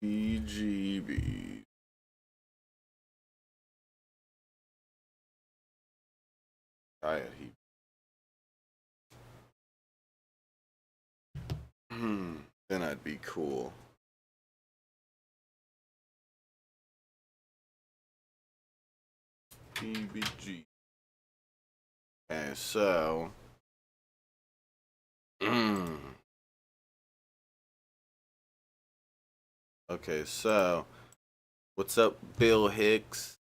EGB. Diet heat. Then I'd be cool. EBG. Okay, so. Okay, so. What's up, Bill Hicks?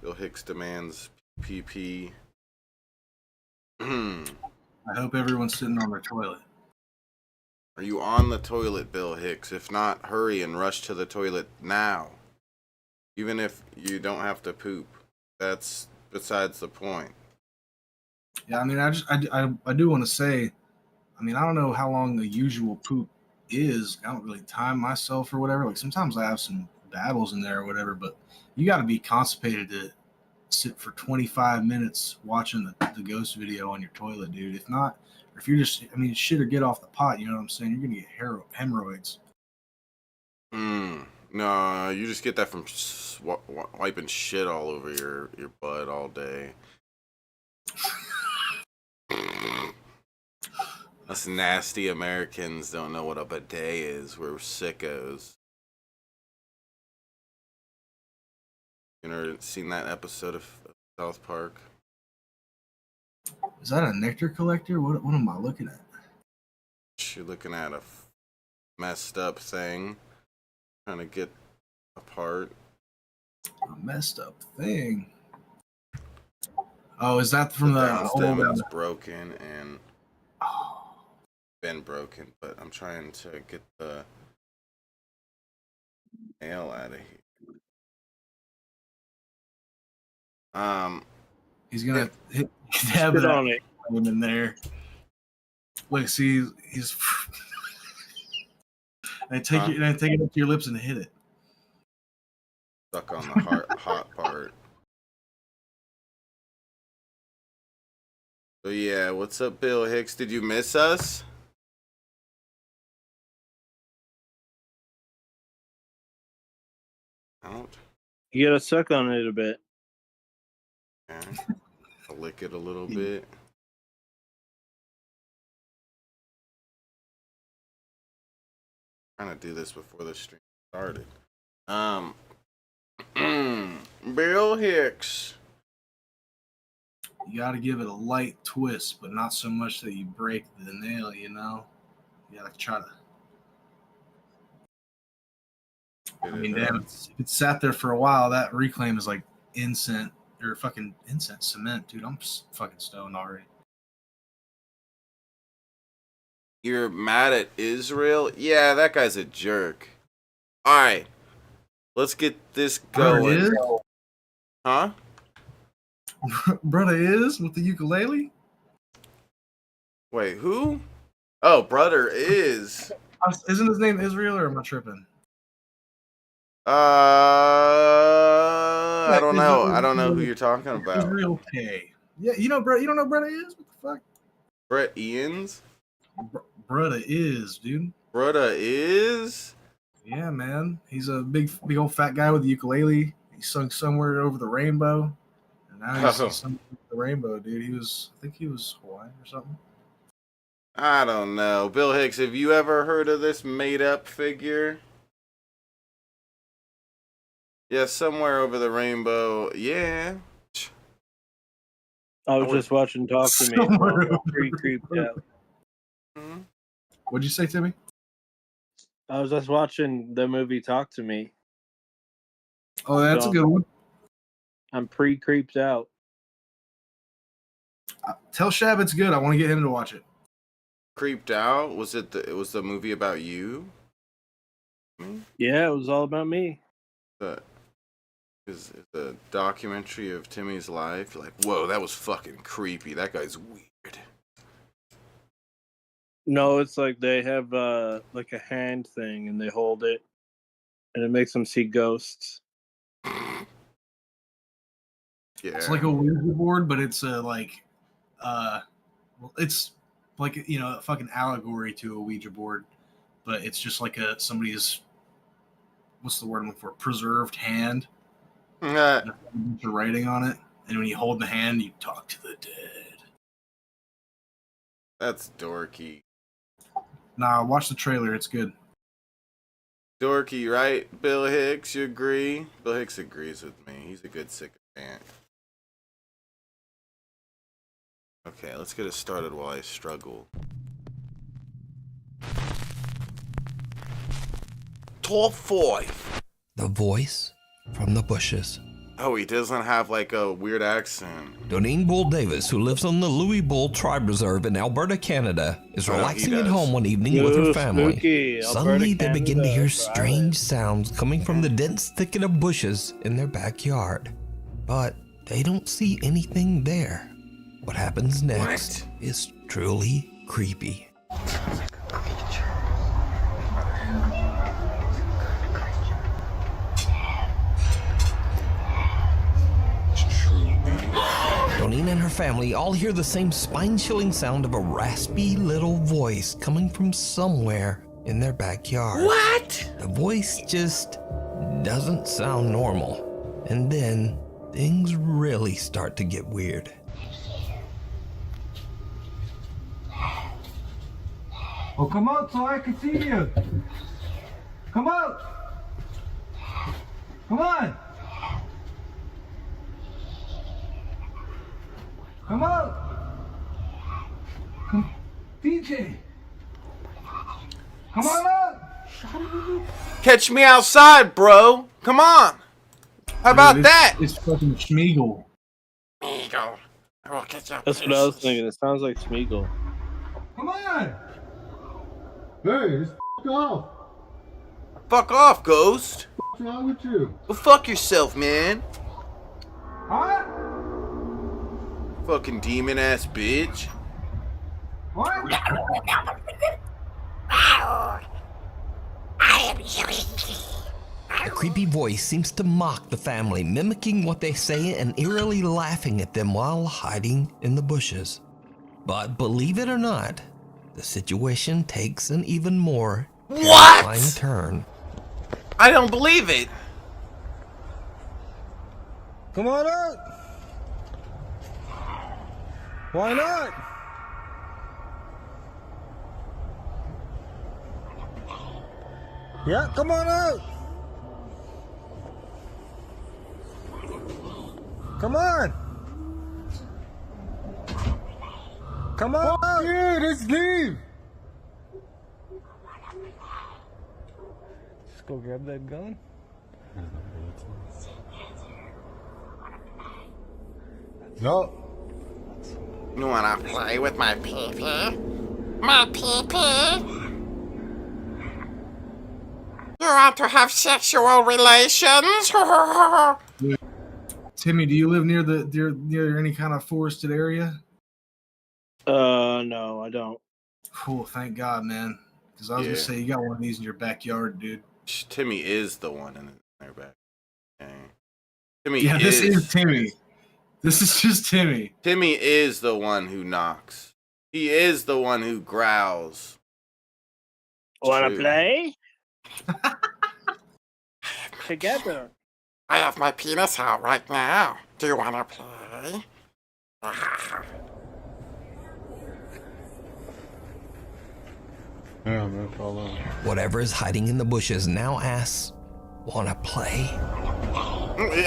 Bill Hicks demands PP. I hope everyone's sitting on their toilet. Are you on the toilet, Bill Hicks? If not, hurry and rush to the toilet now. Even if you don't have to poop. That's besides the point. Yeah, I mean, I do want to say, I mean, I don't know how long the usual poop is. I don't really time myself or whatever. Like sometimes I have some battles in there or whatever, but you got to be constipated to sit for 25 minutes watching the ghost video on your toilet, dude. If not, or if you're just, I mean, shit or get off the pot, you know what I'm saying? You're going to get hemorrhoids. No, you just get that from wiping shit all over your butt all day. Us nasty Americans don't know what a bidet is. We're sickos. You ever seen that episode of South Park? Is that a nectar collector? What am I looking at? You're looking at a messed up thing. Trying to get apart. A messed up thing. Oh, is that from the the stem old? is broken and been broken, but I'm trying to get the nail out of here. He's gonna dab it on it in there. Look, see, he's. and take it up to your lips and hit it. Stuck on the hot part. So yeah, what's up, Bill Hicks? Did you miss us? Out. You gotta suck on it a bit. Okay. I'll lick it a little bit. I'm trying to do this before the stream started. Bill Hicks. You got to give it a light twist, but not so much that you break the nail, you know? You got to try to. I mean, damn, if it sat there for a while, that reclaim is like incense or fucking incense cement, dude. I'm fucking stoned already. You're mad at Israel? Yeah, that guy's a jerk. Alright. Let's get this going. Huh? Brother is with the ukulele? Wait, who? Oh, brother is. Isn't his name Israel or am I tripping? I don't know. I don't know who you're talking about. Israel K. Yeah, you know, bro. You don't know brother is? What the fuck? Brett Ians? Brother is, dude. Brother is? Yeah, man. He's a big old fat guy with a ukulele. He sung Somewhere Over the Rainbow. And now he's sung the rainbow, dude. I think he was Hawaiian or something. I don't know. Bill Hicks, have you ever heard of this made-up figure? Yeah, Somewhere Over the Rainbow. Yeah. I was just watching Talk to Me. Pretty creeped out. What'd you say, Timmy? I was just watching the movie Talk to Me. Oh, that's a good one. I'm pre-creeped out. Tell Shab it's good. I want to get him to watch it. Creeped Out? Was it the movie about you? Yeah, it was all about me. Is a documentary of Timmy's life. You're like, whoa, that was fucking creepy. That guy's weird. No, it's like they have like a hand thing and they hold it and it makes them see ghosts. Yeah. It's like a Ouija board, but it's it's like, you know, a fucking allegory to a Ouija board, but it's just like somebody's, what's the word I'm looking for? Preserved hand. Uh, There's writing on it, and when you hold the hand, you talk to the dead. that's dorky. Nah, watch the trailer. It's good. Dorky, right? Bill Hicks, you agree? Bill Hicks agrees with me. He's a good sycophant. Okay, let's get it started while I struggle. Top 5. The voice from the bushes. Oh, he doesn't have like a weird accent. Doneen Bull Davis, who lives on the Louis Bull Tribe Reserve in Alberta, Canada, is Oh, he relaxing at does. home one evening with her Ooh, family. spooky. Suddenly, Alberta, they begin to Canada, hear Friday. strange sounds coming from the dense thicket of bushes in their backyard. But they don't see anything there. What happens next is truly creepy. Doneen and her family all hear the same spine-chilling sound of a raspy little voice coming from somewhere in their backyard. What? The voice just doesn't sound normal. And then things really start to get weird. Oh, come out so I can see you. Come out. Come on. Come out. Come, DJ. Come on out. Catch me outside, bro. Come on. How about Dude, that? It's fucking Schmeagle. Eagle. I will catch up. That's what I was thinking. It sounds like Smeagol. Come on. Hey, just off. Fuck off, Ghost. What's wrong with you? Well, fuck yourself, man. Huh? Fucking demon ass bitch. What? The creepy voice seems to mock the family, mimicking what they say and eerily laughing at them while hiding in the bushes. But believe it or not, the situation takes an even more terrifying What? turn. I don't believe it. Come on out. Why not? Yeah, come on out. Come on. Come on out. Yeah, let's leave. Just go grab that gun. No. You wanna play with my pee-pee? My pee-pee? You want to have sexual relations? Timmy, do you live near near any kind of forested area? No, I don't. Cool, thank God, man. Because I was Yeah. gonna say you got one of these in your backyard, dude. Timmy is the one in their back. Okay. Timmy Yeah, this is is Timmy. This is just Timmy. Timmy is the one who knocks. He is the one who growls. Wanna True. play? Together. I have my penis out right now. Do you wanna play? Yeah, no problem. Whatever is hiding in the bushes now asks, "Wanna play?"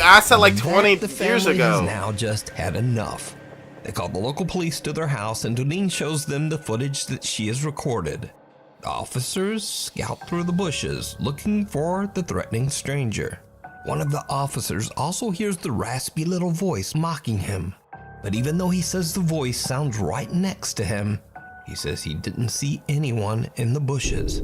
I said like That 20 the years family has ago. now just had enough. They call the local police to their house, and Doneen shows them the footage that she has recorded. The officers scout through the bushes, looking for the threatening stranger. One of the officers also hears the raspy little voice mocking him. But even though he says the voice sounds right next to him, he says he didn't see anyone in the bushes.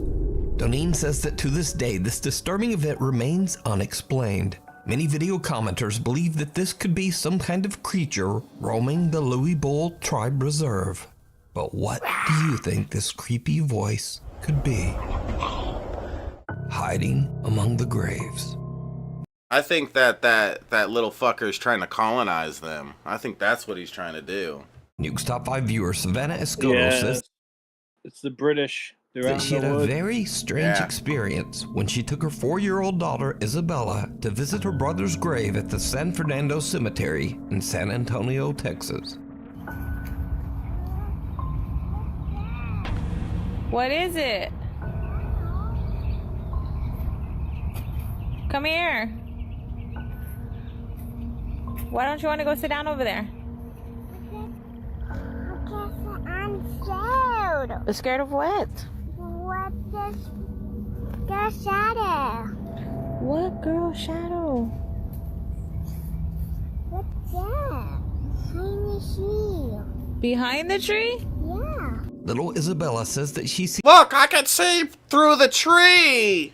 Doneen says that to this day, this disturbing event remains unexplained. Many video commenters believe that this could be some kind of creature roaming the Louis Bull Tribe Reserve. But what do you think this creepy voice could be? Hiding among the graves. I think that little fucker is trying to colonize them. I think that's what he's trying to do. Nuke's top 5 viewer Savannah Escoto Yeah, says it's the British. They're out that in she had the a woods. very strange Yeah. experience when she took her 4-year-old daughter Isabella to visit her brother's grave at the San Fernando Cemetery in San Antonio, Texas. What is it? Come here. Why don't you want to go sit down over there? Because I'm scared. Scared of what? What is the shadow? What girl shadow? What's that? Behind the tree. Behind the tree? Yeah. Little Isabella says that she sees Look, I can see through the tree.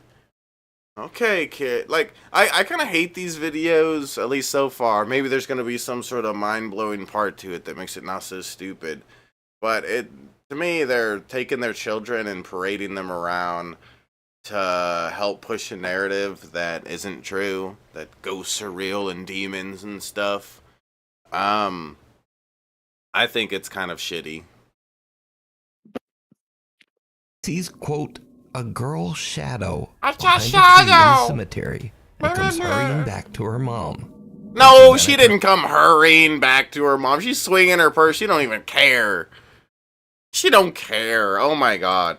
Okay, kid. Like, I kind of hate these videos, at least so far. Maybe there's going to be some sort of mind-blowing part to it that makes it not so stupid. But to me, they're taking their children and parading them around to help push a narrative that isn't true, that ghosts are real and demons and stuff. I think it's kind of shitty. sees, quote, a girl shadow I behind saw a tree in the shadow. cemetery and comes hurrying back to her mom. No, she didn't come hurrying back to her mom. She's swinging her purse. She don't even care. She don't care. Oh my god.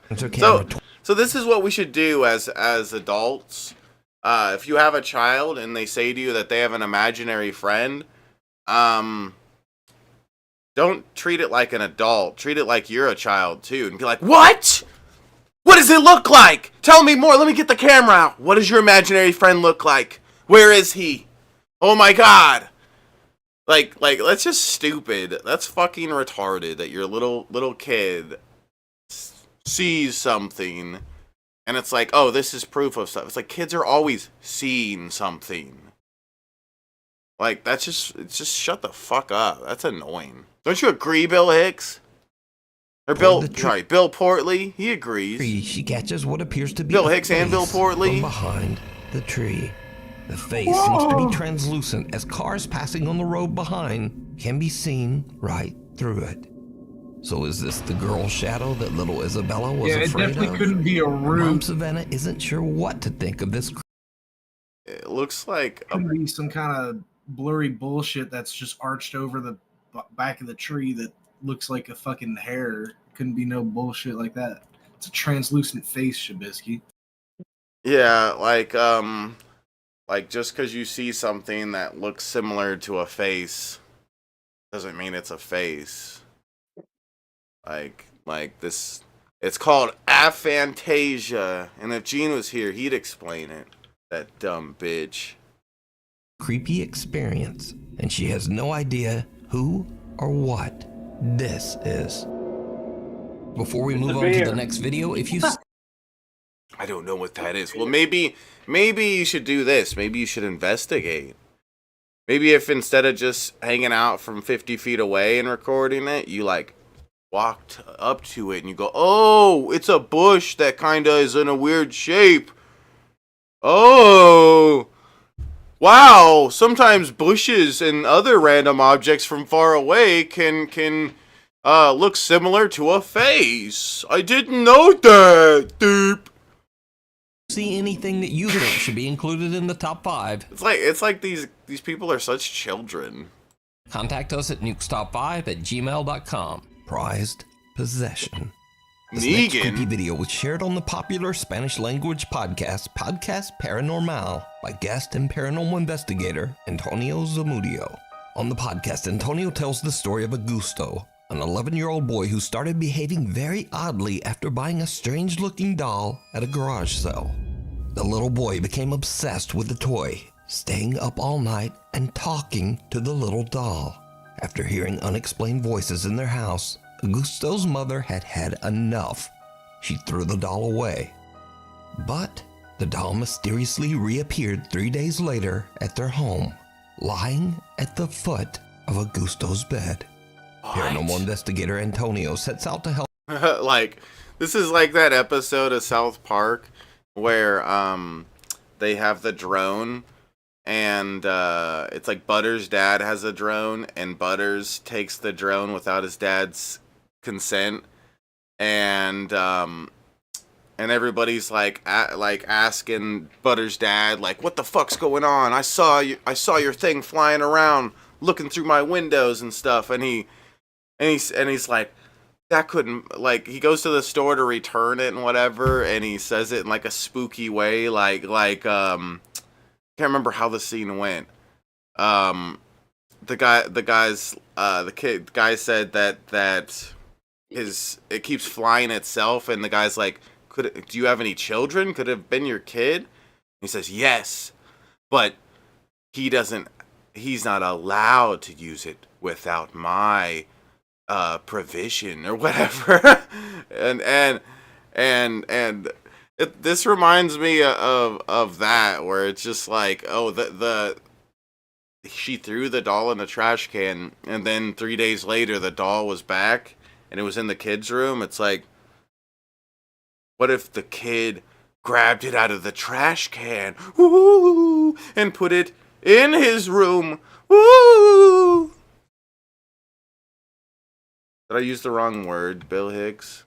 So this is what we should do as adults. If you have a child and they say to you that they have an imaginary friend, don't treat it like an adult. Treat it like you're a child too, and be like, "What? What does it look like? Tell me more. Let me get the camera out. What does your imaginary friend look like? Where is he? Oh my god." Like that's just stupid. That's fucking retarded that your little kid sees something and it's like, "Oh, this is proof of stuff." It's like kids are always seeing something. Like it's just shut the fuck up. That's annoying. Don't you agree, Bill Hicks? Or Bill Portley, he agrees. She catches what appears to be Bill a Hicks and Bill face Portley. from behind the tree. The face seems to be translucent as cars passing on the road behind can be seen right through it. So is this the girl shadow that little Isabella was Yeah, it afraid definitely of? couldn't be a Mom room. Savannah isn't sure what to think of this. It looks like It could be some kind of blurry bullshit that's just arched over the back of the tree that looks like a fucking hair. Couldn't be no bullshit like that. It's a translucent face, Shabisky. yeah, like just because you see something that looks similar to a face doesn't mean it's a face. Like this, it's called aphantasia, and if Gene was here, he'd explain it. That dumb bitch. Creepy experience, and she has no idea who or what this is. Before we move on to the next video, if you I don't know what that is. Well, maybe you should do this. Maybe you should investigate. Maybe if instead of just hanging out from 50 feet away and recording it, you like walked up to it and you go, "Oh, it's a bush that kind of is in a weird shape. Oh, wow, sometimes bushes and other random objects from far away can look similar to a face. I didn't know that." Deep. see anything that you think should be included in the top 5, It's like these people are such children. contact us at nukestop5@gmail.com. Prized possession. This next creepy Negan. video was shared on the popular Spanish language podcast Paranormal by guest and paranormal investigator Antonio Zamudio. On the podcast, Antonio tells the story of Augusto, an 11-year-old boy who started behaving very oddly after buying a strange-looking doll at a garage sale. The little boy became obsessed with the toy, staying up all night and talking to the little doll. After hearing unexplained voices in their house, Augusto's mother had had enough. She threw the doll away. But the doll mysteriously reappeared 3 days later at their home, lying at the foot of Augusto's bed. Paranormal investigator Antonio sets out to help. Like, this is like that episode of South Park where they have the drone and it's like Butters' dad has a drone and Butters takes the drone without his dad's consent and and everybody's like asking Butter's dad, like, what the fuck's going on? I saw your thing flying around, looking through my windows and stuff. And he's like, that couldn't, like, he goes to the store to return it and whatever, and he says it in like a spooky way, can't remember how the scene went. The guy said that it keeps flying itself, and the guy's like, do you have any children? Could it have been your kid? He says yes, but he's not allowed to use it without my provision or whatever. This reminds me of that, where it's just like, oh, she threw the doll in the trash can, and then 3 days later the doll was back and it was in the kid's room. It's like, what if the kid grabbed it out of the trash can, woo, and put it in his room, woo? Did I use the wrong word, Bill Hicks?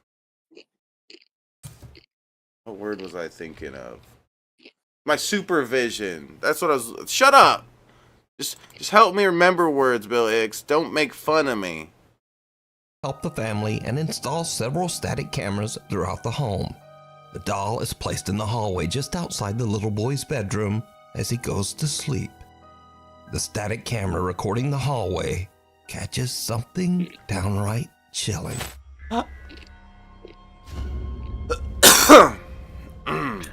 What word was I thinking of? My supervision. That's what I was. Shut up. Just help me remember words, Bill Hicks. Don't make fun of me. Help the family and install several static cameras throughout the home. The doll is placed in the hallway just outside the little boy's bedroom as he goes to sleep. The static camera recording the hallway catches something downright chilling.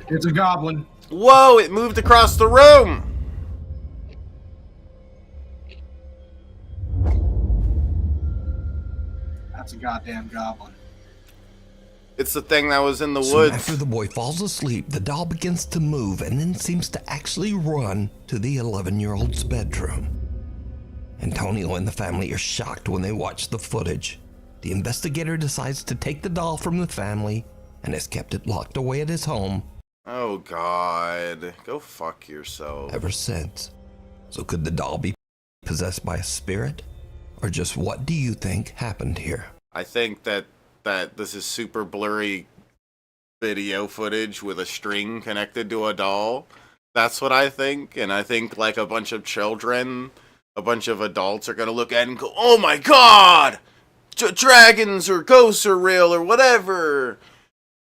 It's a goblin. Whoa, it moved across the room. That's a goddamn goblin. It's the thing that was in the Soon woods. after the boy falls asleep, the doll begins to move and then seems to actually run to the 11-year-old's bedroom. Antonio and the family are shocked when they watch the footage. The investigator decides to take the doll from the family and has kept it locked away at his home. Oh, God. Go fuck yourself. Ever since. So could the doll be possessed by a spirit? Or just what do you think happened here? I think that this is super blurry video footage with a string connected to a doll. That's what I think. And I think like a bunch of children, a bunch of adults are going to look at it and go, oh my God! Dragons or ghosts are real or whatever.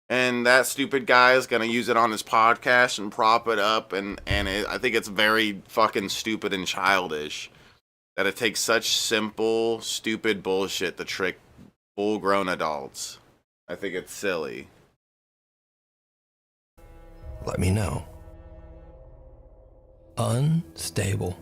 And that stupid guy is going to use it on his podcast and prop it up. I think it's very fucking stupid and childish that it takes such simple, stupid bullshit to trick full-grown adults. I think it's silly. Let me know. Unstable.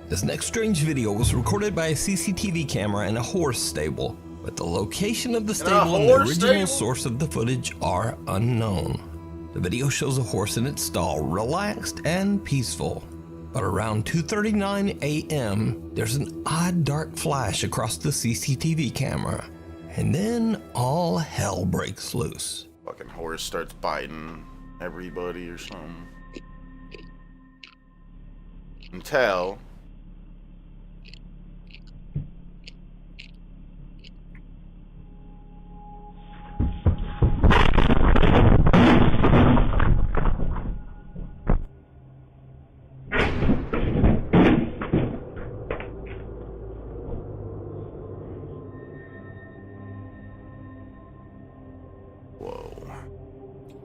This next strange video was recorded by a CCTV camera in a horse stable, but the location of the stable and the original source of the footage are unknown. The video shows a horse in its stall, relaxed and peaceful. But around 2:39 a.m., there's an odd dark flash across the CCTV camera. And then all hell breaks loose. Fucking horse starts biting everybody or something. Until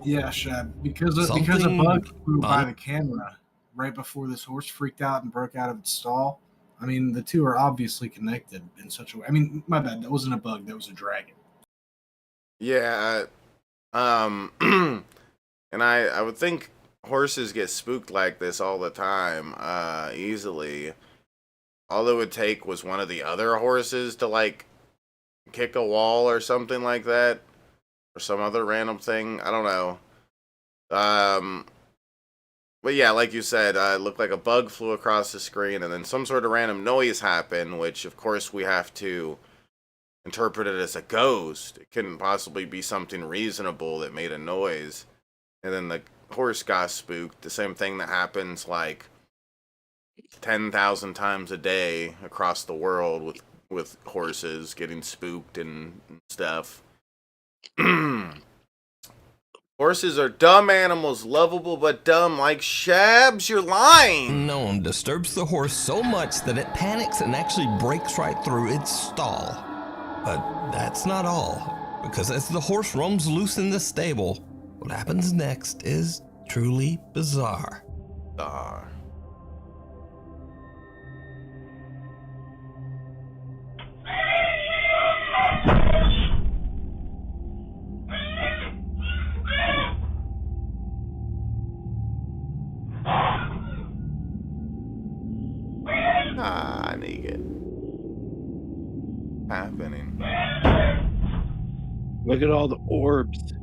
Yeah, Shab, because a bug flew by the camera right before this horse freaked out and broke out of its stall. I mean, the two are obviously connected in such a way. I mean, my bad, that wasn't a bug, that was a dragon. yeah, and I would think horses get spooked like this all the time, easily. All it would take was one of the other horses to like kick a wall or something like that. Or some other random thing. I don't know. But yeah, like you said, it looked like a bug flew across the screen and then some sort of random noise happened, which of course we have to interpret it as a ghost. It couldn't possibly be something reasonable that made a noise. And then the horse got spooked. The same thing that happens like 10,000 times a day across the world with horses getting spooked and stuff. Horses are dumb animals, lovable but dumb. Like Shabs, you're lying. No one disturbs the horse so much that it panics and actually breaks right through its stall. But that's not all, because as the horse roams loose in the stable, what happens next is truly bizarre. Nigga. Happening. Look at all the orbs.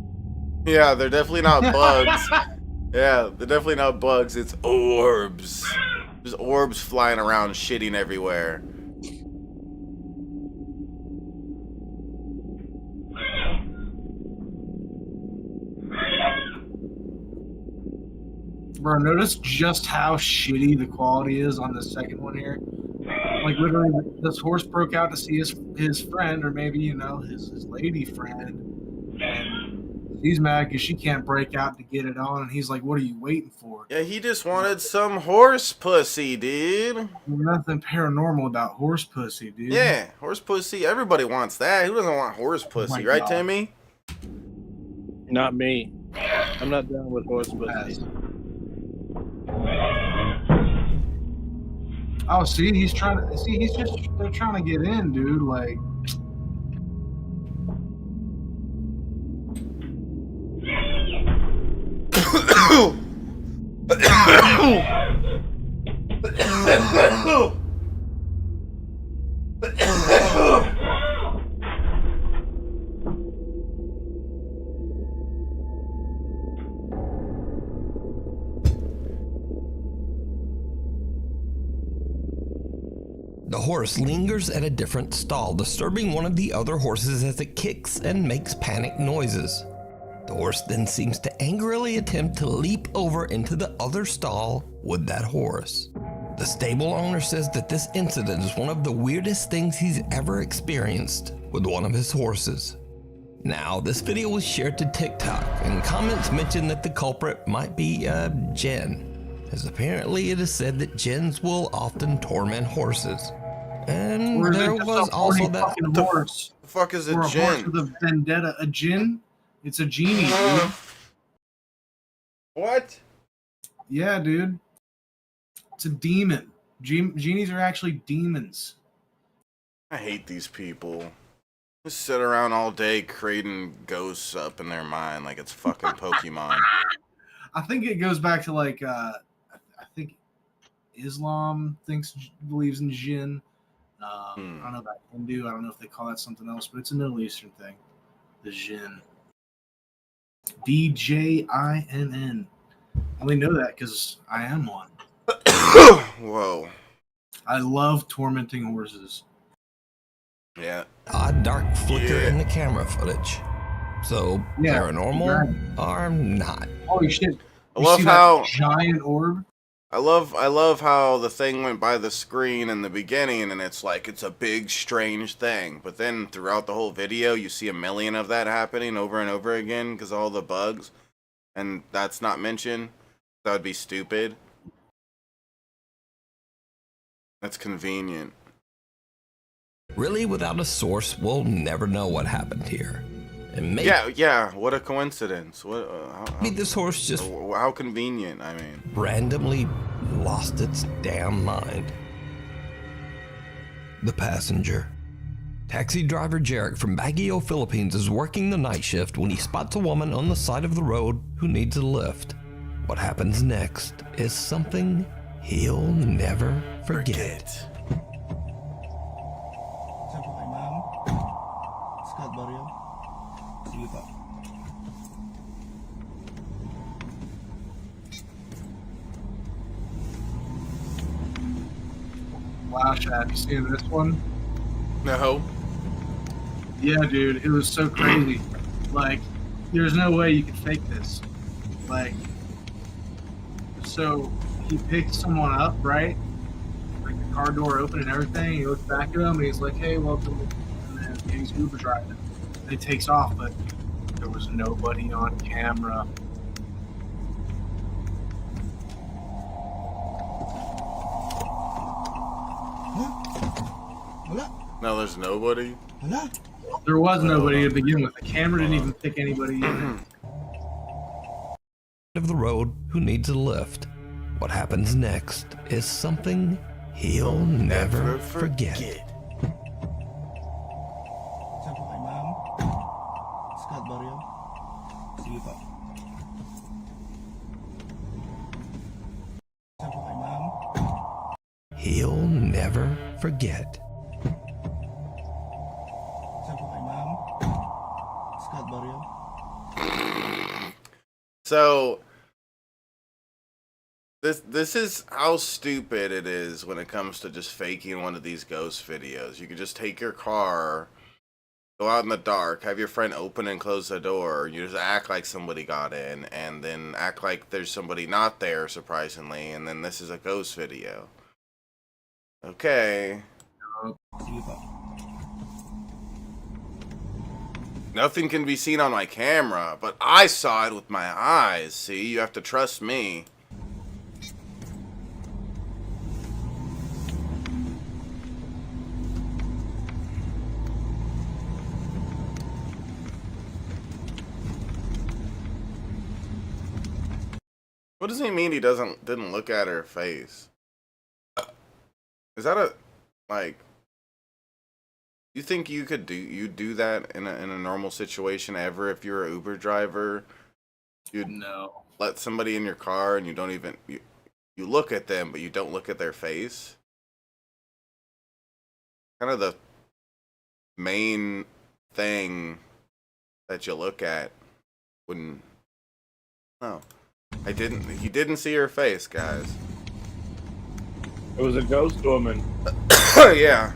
Yeah, they're definitely not bugs. Yeah, they're definitely not bugs. It's orbs. There's orbs flying around, shitting everywhere. Bro, notice just how shitty the quality is on the second one here. Like literally, this horse broke out to see his friend, or maybe his lady friend, and he's mad because she can't break out to get it on, and he's like, "What are you waiting for?" Yeah, he just wanted some horse pussy, dude. Nothing paranormal about horse pussy, dude. Yeah, horse pussy. Everybody wants that. Who doesn't want horse pussy, right, God. Timmy? Not me. I'm not down with horse pussy. Oh, see, they're trying to get in, dude. Like, The horse lingers at a different stall, disturbing one of the other horses as it kicks and makes panic noises. The horse then seems to angrily attempt to leap over into the other stall with that horse. The stable owner says that this incident is one of the weirdest things he's ever experienced with one of his horses. Now, this video was shared to TikTok, and comments mention that the culprit might be Jen, as apparently it is said that Jens will often torment horses. And or is there it just was a also horny that. fucking horse? The fuck is Or a a horse gin? with a vendetta? A gin? It's a genie, dude. What? Yeah, dude. It's a demon. Genies are actually demons. I hate these people. Just sit around all day creating ghosts up in their mind like it's fucking Pokemon. I think it goes back to like I think Islam believes in jinn. I don't know about Hindu. I don't know if they call that something else, but it's a Middle Eastern thing. The jinn. DJINN. I only know that because I am one. Whoa. I love tormenting horses. Yeah. Odd dark flicker in the camera footage. So, Yeah, paranormal or not? Holy shit! I You love see that how giant orb. I love how the thing went by the screen in the beginning and it's like it's a big strange thing, but then throughout the whole video you see a million of that happening over and over again because all the bugs, and that's not mentioned. That would be stupid. That's convenient. Really, without a source, we'll never know what happened here. And maybe Yeah. What a coincidence. What? this horse just How convenient. I mean. randomly lost its damn mind. The passenger. Taxi driver Jarek from Baguio, Philippines is working the night shift when he spots a woman on the side of the road who needs a lift. What happens next is something he'll never forget. Wow, Shad, you seen this one? No. Yeah, dude, it was so crazy. Like, there's no way you could fake this. Like, so he picked someone up, right? Like the car door open and everything. He looks back at him and he's like, "Hey, welcome." And then he's Uber driving. And he takes off, but there was nobody on camera. No, there's nobody. There was nobody to begin with. The camera didn't even pick anybody in. Of the road who needs a lift. What happens next is something he'll never forget. Saan po kay ma'am? Scott Barrio? Sige po. Saan po kay ma'am? He'll never forget. Saan po kay ma'am? Scott Barrio? So this is how stupid it is when it comes to just faking one of these ghost videos. You can just take your car, go out in the dark, have your friend open and close the door, you just act like somebody got in, and then act like there's somebody not there, surprisingly, and then this is a ghost video. Okay. Sige po. Nothing can be seen on my camera, but I saw it with my eyes. See, you have to trust me. What does he mean he didn't look at her face? Is that a, like, you think you could do that in a normal situation ever? If you're an Uber driver, you'd No. let somebody in your car and you don't even you look at them, but you don't look at their face. Kind of the main thing that you look at when. Oh, he didn't see her face, guys. It was a ghost woman. Yeah.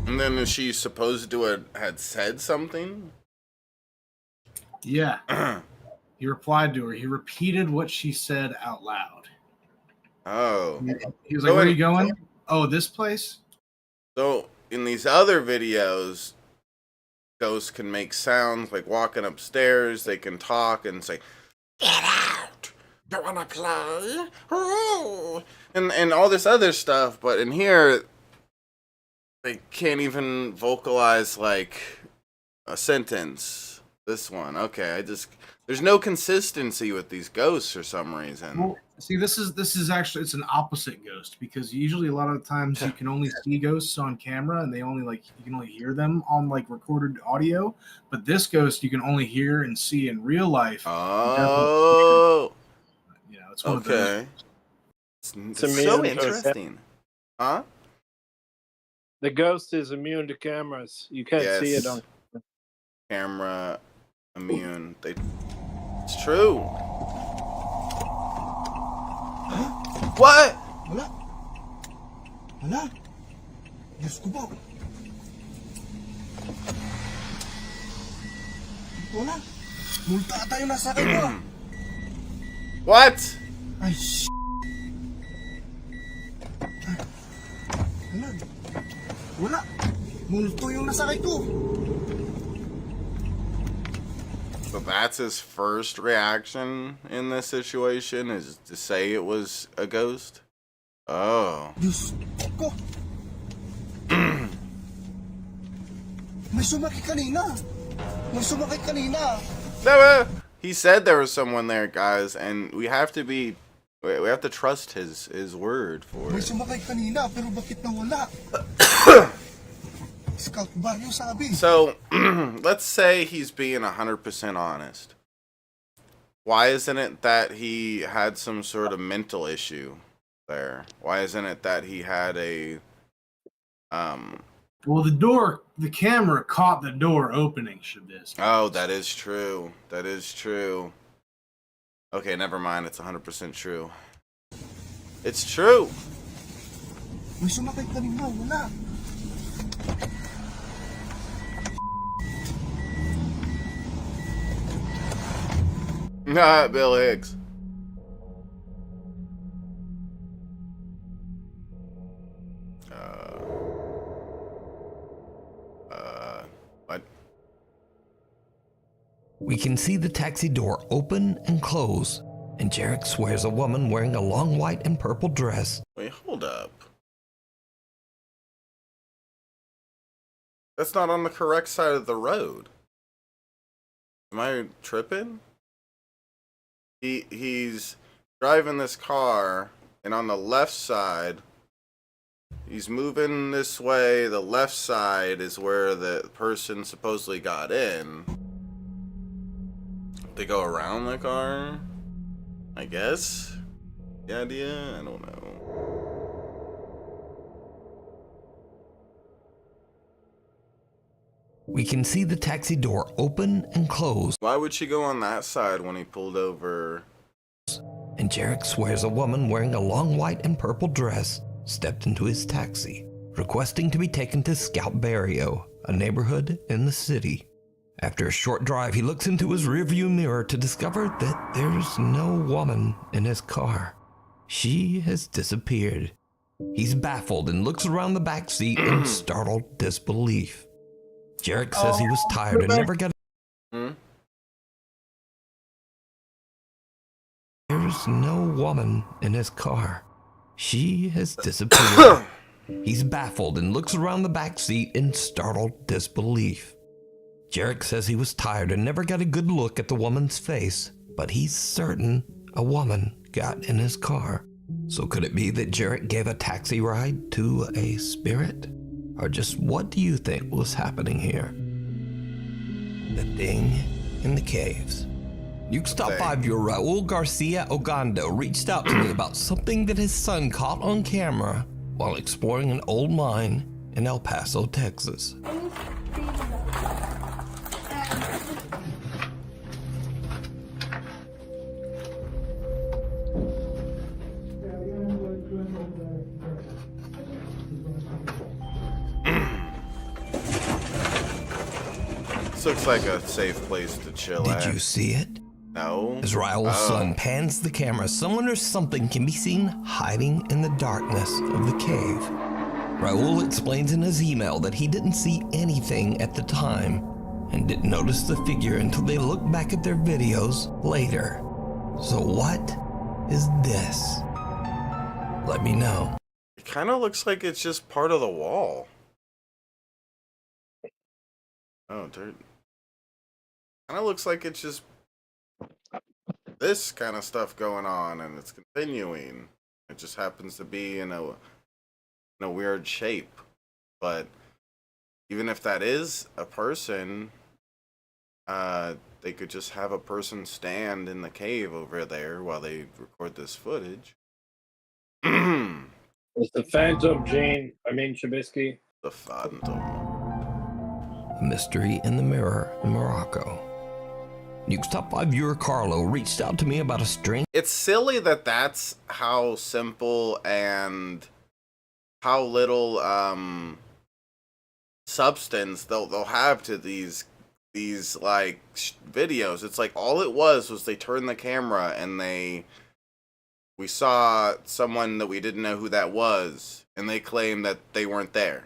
And then is she supposed to had said something? Yeah. He replied to her. He repeated what she said out loud. Oh. He was like, where are you going? Oh, this place? So in these other videos, ghosts can make sounds like walking upstairs. They can talk and say, "Get out! You wanna play?" Ooh. And all this other stuff. But in here, they can't even vocalize like a sentence. This one, okay. There's no consistency with these ghosts for some reason. Well, see, this is actually, it's an opposite ghost, because usually a lot of the times you can only see ghosts on camera and they only you can only hear them on like recorded audio, but this ghost you can only hear and see in real life. Oh, You know, it's one okay. It's It's so interesting. Huh? The ghost is immune to cameras. You can't see it on. Camera immune. It's true. What? Wala. Wala. Diyos ko po. Wala. Multa ata yung nasa akin mo. What? Ay, sh**. Wala. Wala. Multo yung nasa akin ko. So that's his first reaction in this situation, is to say it was a ghost? Oh. Diyos ko. May sumakit kanina. May sumakit kanina. No, he said there was someone there, guys, and we have to trust his word for May it. sumakit kanina, pero bakit nawala? Scout Barrio sabi. So, let's say he's being 100% honest. Why isn't it that he had some sort of mental issue there? Why isn't it that he had a Well, the camera caught the door opening. Should this? Oh, that is true. That is true. Okay, never mind. It's 100% true. It's true. May sumakit kanina, wala. Nah, Bill Hicks. We can see the taxi door open and close, and Jarek swears a woman wearing a long white and purple dress. Wait, hold up. That's not on the correct side of the road. Am I tripping? He's driving this car, and on the left side, he's moving this way. The left side is where the person supposedly got in. They go around the car, I guess. The idea? I don't know. We can see the taxi door open and close. Why would she go on that side when he pulled over? And Jarek swears a woman wearing a long white and purple dress stepped into his taxi, requesting to be taken to Scout Barrio, a neighborhood in the city. After a short drive, he looks into his rearview mirror to discover that there's no woman in his car. She has disappeared. He's baffled and looks around the back seat in startled disbelief. Jarek says he was tired and never got. There's no woman in his car. She has disappeared. He's baffled and looks around the back seat in startled disbelief. Jarek says he was tired and never got a good look at the woman's face, but he's certain a woman got in his car. So could it be that Jarek gave a taxi ride to a spirit? Or just what do you think was happening here? The thing in the caves. News Top 5 viewer Raul Garcia Ogando reached out to me about something that his son caught on camera while exploring an old mine in El Paso, Texas. This looks like a safe place to chill at. Did you see it? No. As Raul's son pans the camera, someone or something can be seen hiding in the darkness of the cave. Raul explains in his email that he didn't see anything at the time and didn't notice the figure until they looked back at their videos later. So what is this? Let me know. It kind of looks like it's just part of the wall. Oh, dirt. Kind of looks like it's just this kind of stuff going on, and it's continuing. It just happens to be in a weird shape. But even if that is a person, they could just have a person stand in the cave over there while they record this footage. It's the Phantom, Trubisky. The Phantom. A mystery in the mirror in Morocco. Nuke's Top 5 viewer Carlo reached out to me about a strange. It's silly that that's how simple and how little substance they'll have to these like videos. It's like all it was they turned the camera and we saw someone that we didn't know who that was, and they claimed that they weren't there.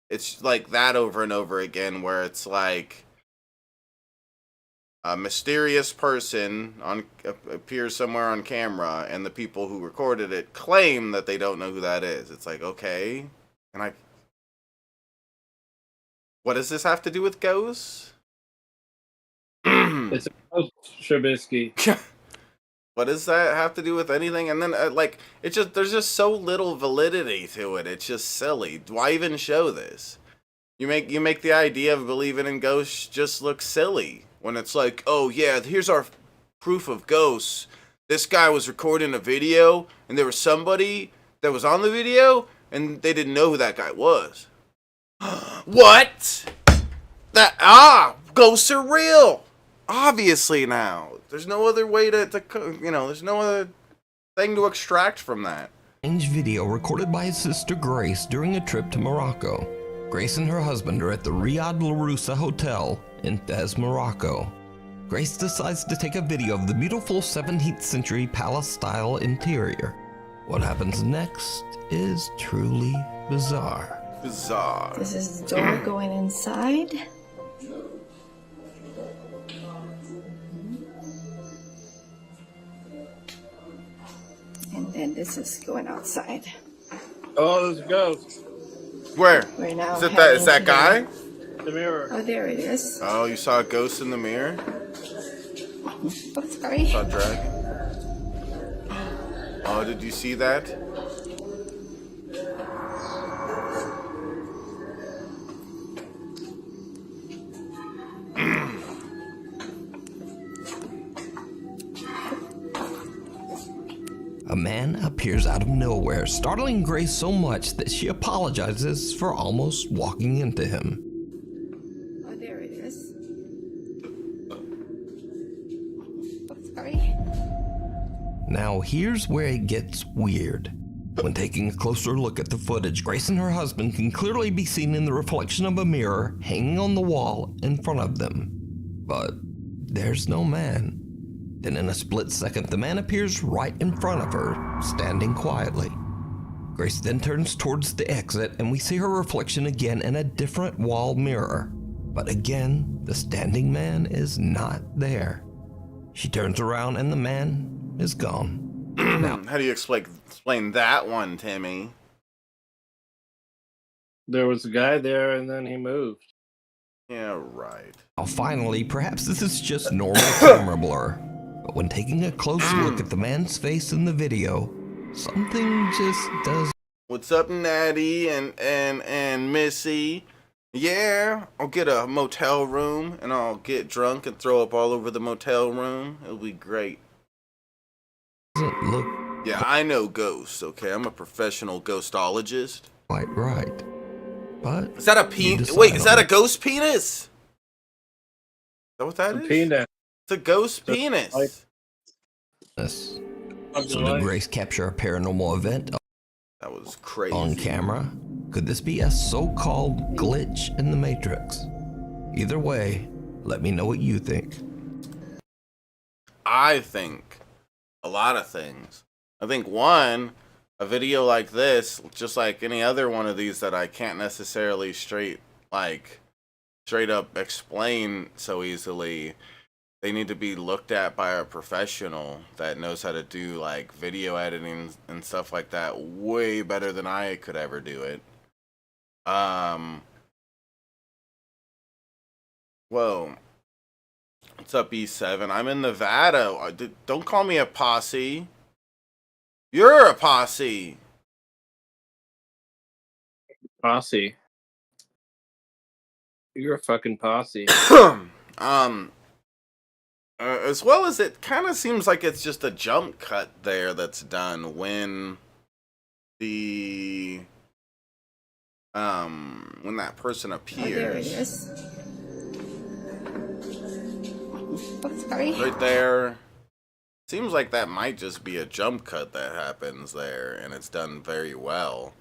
It's like that over and over again, where it's like a mysterious person appears somewhere on camera, and the people who recorded it claim that they don't know who that is. It's like, okay, what does this have to do with ghosts? It's a ghost, Trubisky. What does that have to do with anything? And then there's just so little validity to it. It's just silly. Why even show this? You make the idea of believing in ghosts just look silly when it's like, oh yeah, here's our proof of ghosts. This guy was recording a video, and there was somebody that was on the video, and they didn't know who that guy was. What? Ghosts are real. Obviously now. There's no other way there's no other thing to extract from that. Strange video recorded by his sister Grace during a trip to Morocco. Grace and her husband are at the Riyadh Laroussa Hotel in Fez, Morocco. Grace decides to take a video of the beautiful 17th century palace-style interior. What happens next is truly bizarre. Bizarre. This is the door going inside. and this is going outside. Oh, there's a ghost. Where? We're now Is it heading is that to guy? The mirror. Oh, there it is. Oh, you saw a ghost in the mirror? Oh, sorry. Saw a dragon? Oh, did you see that? A man appears out of nowhere, startling Grace so much that she apologizes for almost walking into him. Oh, there it is. Oh, sorry. Now here's where it gets weird. When taking a closer look at the footage, Grace and her husband can clearly be seen in the reflection of a mirror hanging on the wall in front of them. But there's no man. Then in a split second, the man appears right in front of her, standing quietly. Grace then turns towards the exit and we see her reflection again in a different wall mirror. But again, the standing man is not there. She turns around and the man is gone. Now, How do you explain that one, Timmy? There was a guy there, and then he moved. Yeah, right. now finally, perhaps this is just normal camera blur. But when taking a close look at the man's face in the video, something just does. What's up, Natty and Missy? Yeah, I'll get a motel room and I'll get drunk and throw up all over the motel room. It'll be great. Doesn't look Yeah, I know ghosts, okay? I'm a professional ghostologist. quite right. But Is that a you penis? decide Wait, is on that a it. ghost penis? Is that what that The is? penis. It's a ghost penis. like- This. Of the So did light. Grace capture a paranormal event That was crazy. on camera? Could this be a so-called glitch in the Matrix? Either way, let me know what you think. I think a lot of things. I think one, a video like this, just like any other one of these that I can't necessarily straight up explain so easily, they need to be looked at by a professional that knows how to do like video editing and stuff like that way better than I could ever do it. Whoa. What's up, E7? I'm in Nevada. Don't call me a posse. You're a posse. Posse. You're a fucking posse. As well as it kind of seems like it's just a jump cut there that's done when the when that person Oh, there it appears. is. Oh, sorry. Right there. Seems like that might just be a jump cut that happens there, and it's done very well.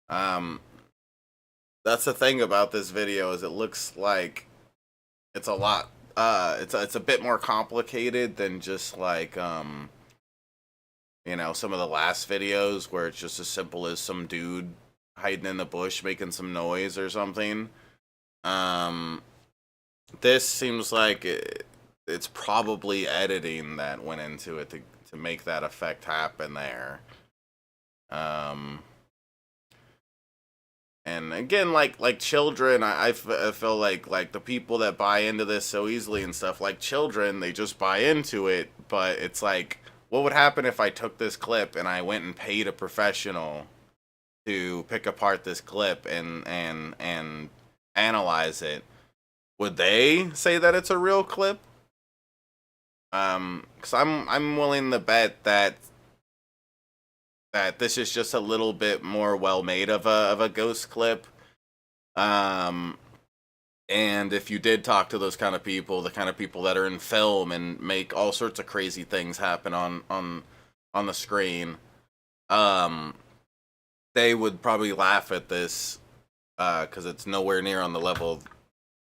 That's the thing about this video is it looks like it's a lot. It's a bit more complicated than just like you know, some of the last videos where it's just as simple as some dude hiding in the bush making some noise or something. This seems like it's probably editing that went into it to make that effect happen there. And again, like children, I feel like the people that buy into this so easily and stuff, like children, they just buy into it. But it's like, what would happen if I took this clip and I went and paid a professional to pick apart this clip and analyze it? Would they say that it's a real clip? Because I'm willing to bet that this is just a little bit more well made of a ghost clip. And if you did talk to those kind of people, the kind of people that are in film and make all sorts of crazy things happen on the screen, they would probably laugh at this because it's nowhere near on the level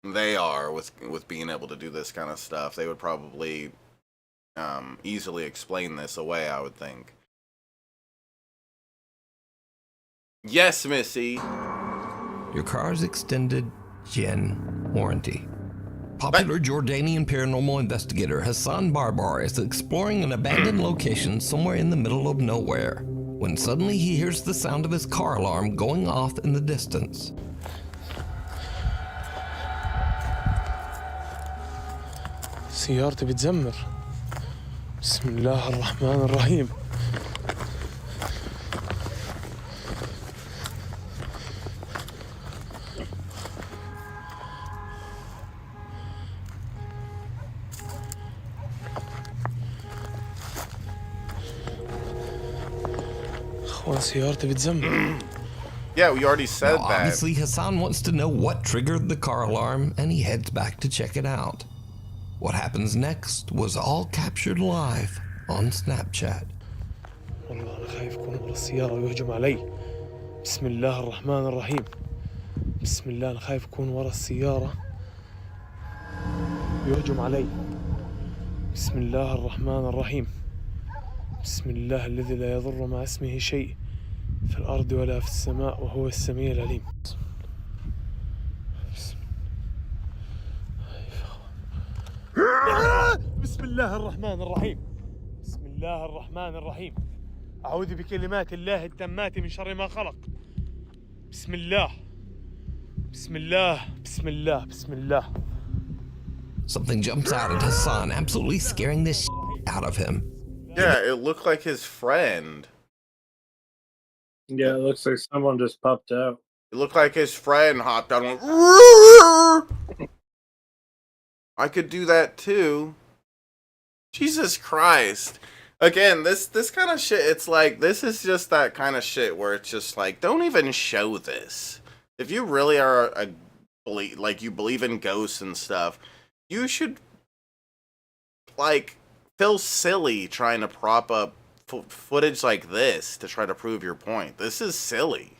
they are with being able to do this kind of stuff. They would probably easily explain this away, I would think. Yes, Missy. Your car's extended gen warranty. popular Jordanian paranormal investigator Hassan Barbar is exploring an abandoned location somewhere in the middle of nowhere, when suddenly he hears the sound of his car alarm going off in the distance. سيارتي بتزمر. بسم الله الرحمن الرحيم. اخوان سيارتي بتزمر. Yeah, we already said Now, that. obviously, Hassan wants to know what triggered the car alarm, and he heads back to check it out. What happens next was all captured live on Snapchat. والله أنا خايف يكون ورا السيارة ويهجم علي. بسم الله الرحمن الرحيم. بسم الله أنا خايف يكون ورا السيارة ويهجم علي. بسم الله الرحمن الرحيم. بسم الله الذي لا يضر مع اسمه شيء في الأرض ولا في السماء وهو السميع العليم. بسم الله الرحمن الرحيم. بسم الله الرحمن الرحيم. أعوذ بكلمات الله التامات من شر ما خلق. بسم الله. بسم الله. بسم الله. بسم الله. Something jumps out at Hassan, absolutely scaring the out of him. Yeah, it looked like his friend. Yeah, it looks like someone just popped out. It looked like his friend hopped on and went, I could do that too. Jesus Christ. Again, this kind of shit, it's like, this is just that kind of shit where it's just like, don't even show this. If you really are you believe in ghosts and stuff, you should, like, feel silly trying to prop up footage like this to try to prove your point. This is silly.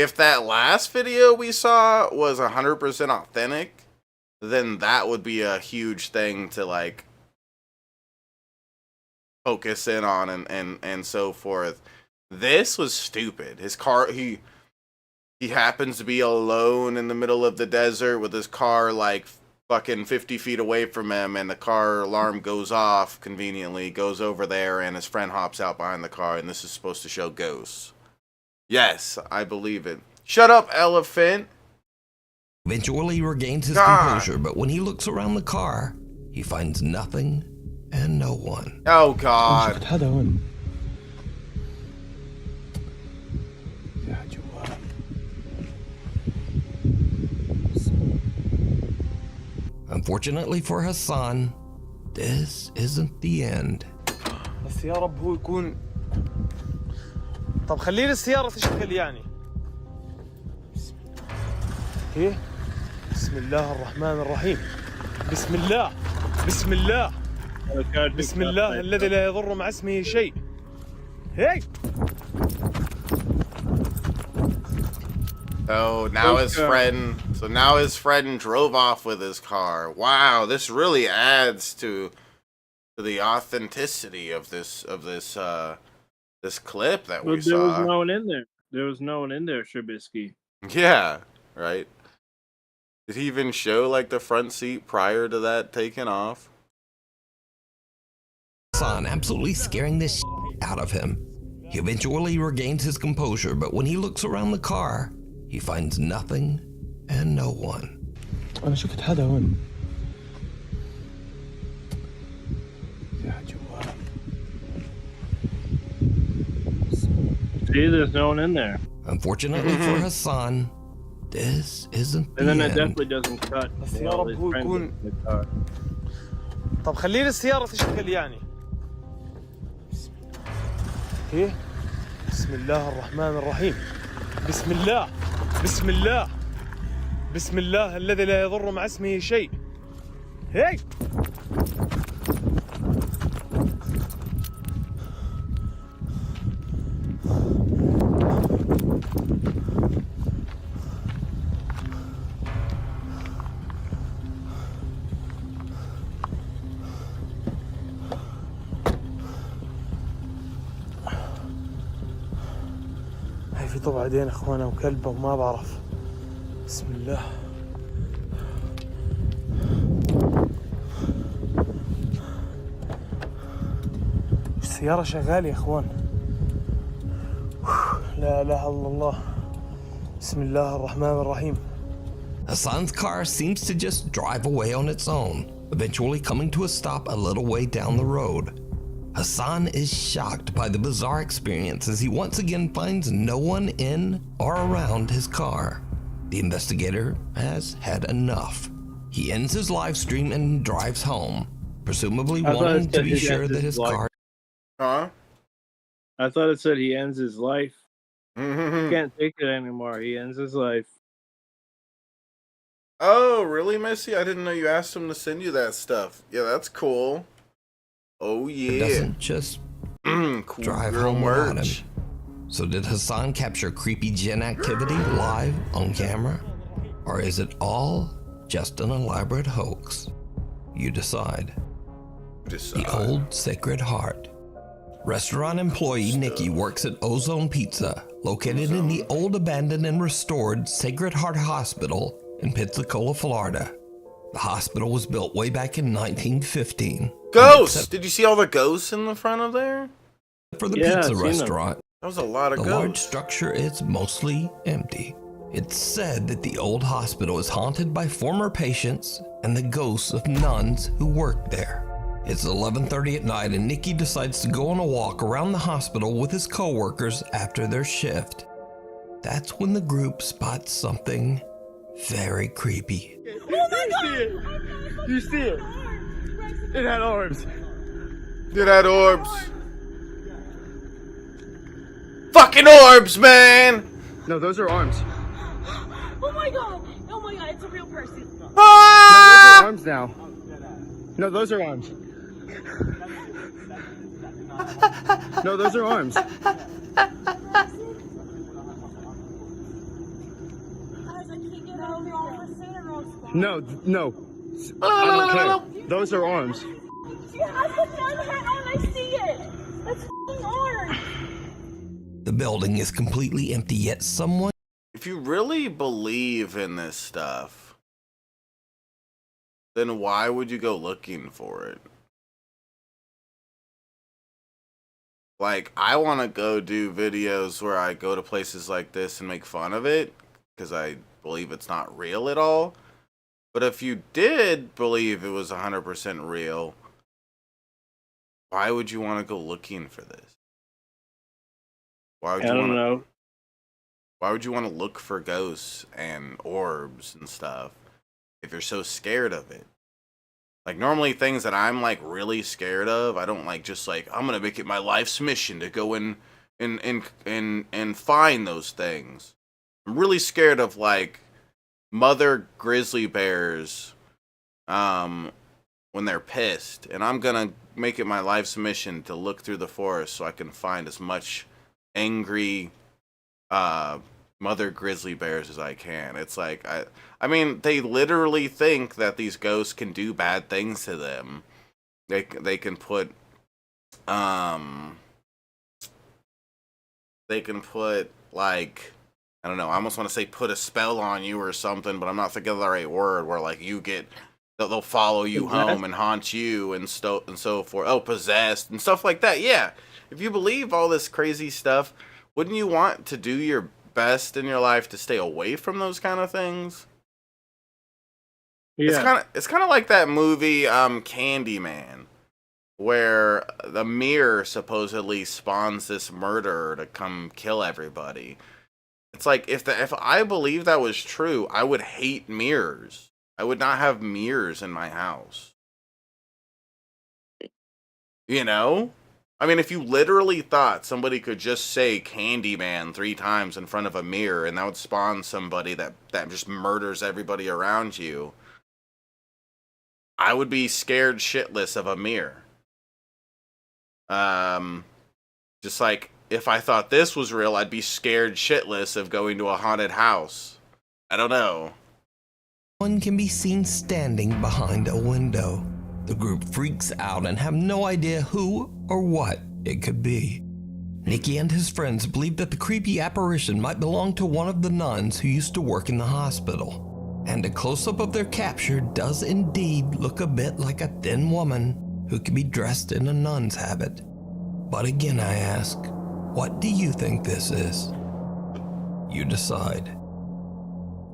If that last video we saw was 100% authentic, then that would be a huge thing to, like, focus in on and so forth. This was stupid. His car, he happens to be alone in the middle of the desert with his car, like, fucking 50 feet away from him, and the car alarm goes off conveniently, goes over there, and his friend hops out behind the car, and this is supposed to show ghosts. Yes, I believe it. Shut up, elephant! Eventually he regains his composure, but when he looks around the car, he finds nothing and no one. Oh, God. Unfortunately for Hassan, this isn't the end. بس يا رب هو يكون. طب خليني السيارة تشتغل يعني. ايه؟ بسم الله الرحمن الرحيم. بسم الله. بسم الله. بسم الله الذي لا يضر مع اسمه شيء. Hey! So now his friend drove off with his car. Wow, this really adds to the authenticity of this clip that we saw. There was no one in there. There was no one in there, Trubisky. Yeah, right. Did he even show, like, the front seat prior to that taking off? Hassan absolutely scaring the out of him. He eventually regains his composure, but when he looks around the car, he finds nothing and no one. أنا شفت حدا هون. See, there's no one in there. Unfortunately for Hassan, this isn't the And then end. it definitely doesn't cut. بس يا رب هو يكون. طب خليني السيارة تشتغل يعني. ايه؟ بسم الله الرحمن الرحيم. بسم الله. بسم الله. بسم الله الذي لا يضر مع اسمه شيء. Hey! هاي في طبع عدين اخوانا وكلبه وما بعرف. بسم الله. السيارة شغالة يا اخوان. لا اله الا الله. بسم الله الرحمن الرحيم. Hassan's car seems to just drive away on its own, eventually coming to a stop a little way down the road. Hassan is shocked by the bizarre experience as he once again finds no one in or around his car. The investigator has had enough. He ends his live stream and drives home, presumably I thought wanting it to said be he sure ends that his his life. car. Huh? I thought it said he ends his life. Mm-hmm. Can't take it anymore. He ends his life. Oh, really, Missy? I didn't know you asked him to send you that stuff. Yeah, that's cool. Oh, yeah. Doesn't just Cool drive girl home without merch. him. So did Hassan capture creepy Jen activity live on camera? Or is it all just an elaborate hoax? You decide. The Old Sacred Heart. Restaurant employee Nikki works at Ozone Pizza, located in the old abandoned and restored Sacred Heart Hospital in Pensacola, Florida. The hospital was built way back in 1915. Ghosts! Did you see all the ghosts in the front of there? For the Yeah, pizza I've seen restaurant, That was a lot of the ghosts. large structure is mostly empty. It's said that the old hospital is haunted by former patients and the ghosts of nuns who worked there. It's 11:30 at night and Nicky decides to go on a walk around the hospital with his coworkers after their shift. That's when the group spots something very creepy. Oh my God! You see it? It had arms. It had orbs. Fucking orbs, man! No, those are arms. Oh my god! Oh my god, it's a real person. Ah! No, those are arms now. No, those are arms. No, those are arms. Guys, I can't get over it. No, no. I don't care. Those are arms. Yeah, I put the other hat on, I see it. That's f***ing arms. The building is completely empty, yet someone If you really believe in this stuff, then why would you go looking for it? Like, I want to go do videos where I go to places like this and make fun of it, because I believe it's not real at all. But if you did believe it was 100% real, why would you want to go looking for this? Why would I you don't want to? know. Why would you want to look for ghosts and orbs and stuff if you're so scared of it? Like, normally things that I'm like really scared of, I don't like just like, I'm gonna make it my life's mission to go in and find those things. I'm really scared of like mother grizzly bears when they're pissed, and I'm gonna make it my life's mission to look through the forest so I can find as much angry mother grizzly bears as I can. It's like, I mean, they literally think that these ghosts can do bad things to them. They can put like, I don't know, I almost want to say put a spell on you or something, but I'm not thinking of the right word, where like you get, they'll follow you home and haunt you and so forth. Oh, possessed and stuff like that. Yeah, if you believe all this crazy stuff, wouldn't you want to do your best in your life to stay away from those kind of things? Yeah. It's kind of like that movie Candyman, where the mirror supposedly spawns this murderer to come kill everybody. It's like, if I believe that was true, I would hate mirrors. I would not have mirrors in my house. You know? I mean, if you literally thought somebody could just say Candyman 3 times in front of a mirror and that would spawn somebody that just murders everybody around you, I would be scared shitless of a mirror. Just like, if I thought this was real, I'd be scared shitless of going to a haunted house. I don't know. one can be seen standing behind a window. The group freaks out and have no idea who or what it could be. Nicky and his friends believe that the creepy apparition might belong to one of the nuns who used to work in the hospital. And a close-up of their capture does indeed look a bit like a thin woman who could be dressed in a nun's habit. But again I ask, what do you think this is? You decide.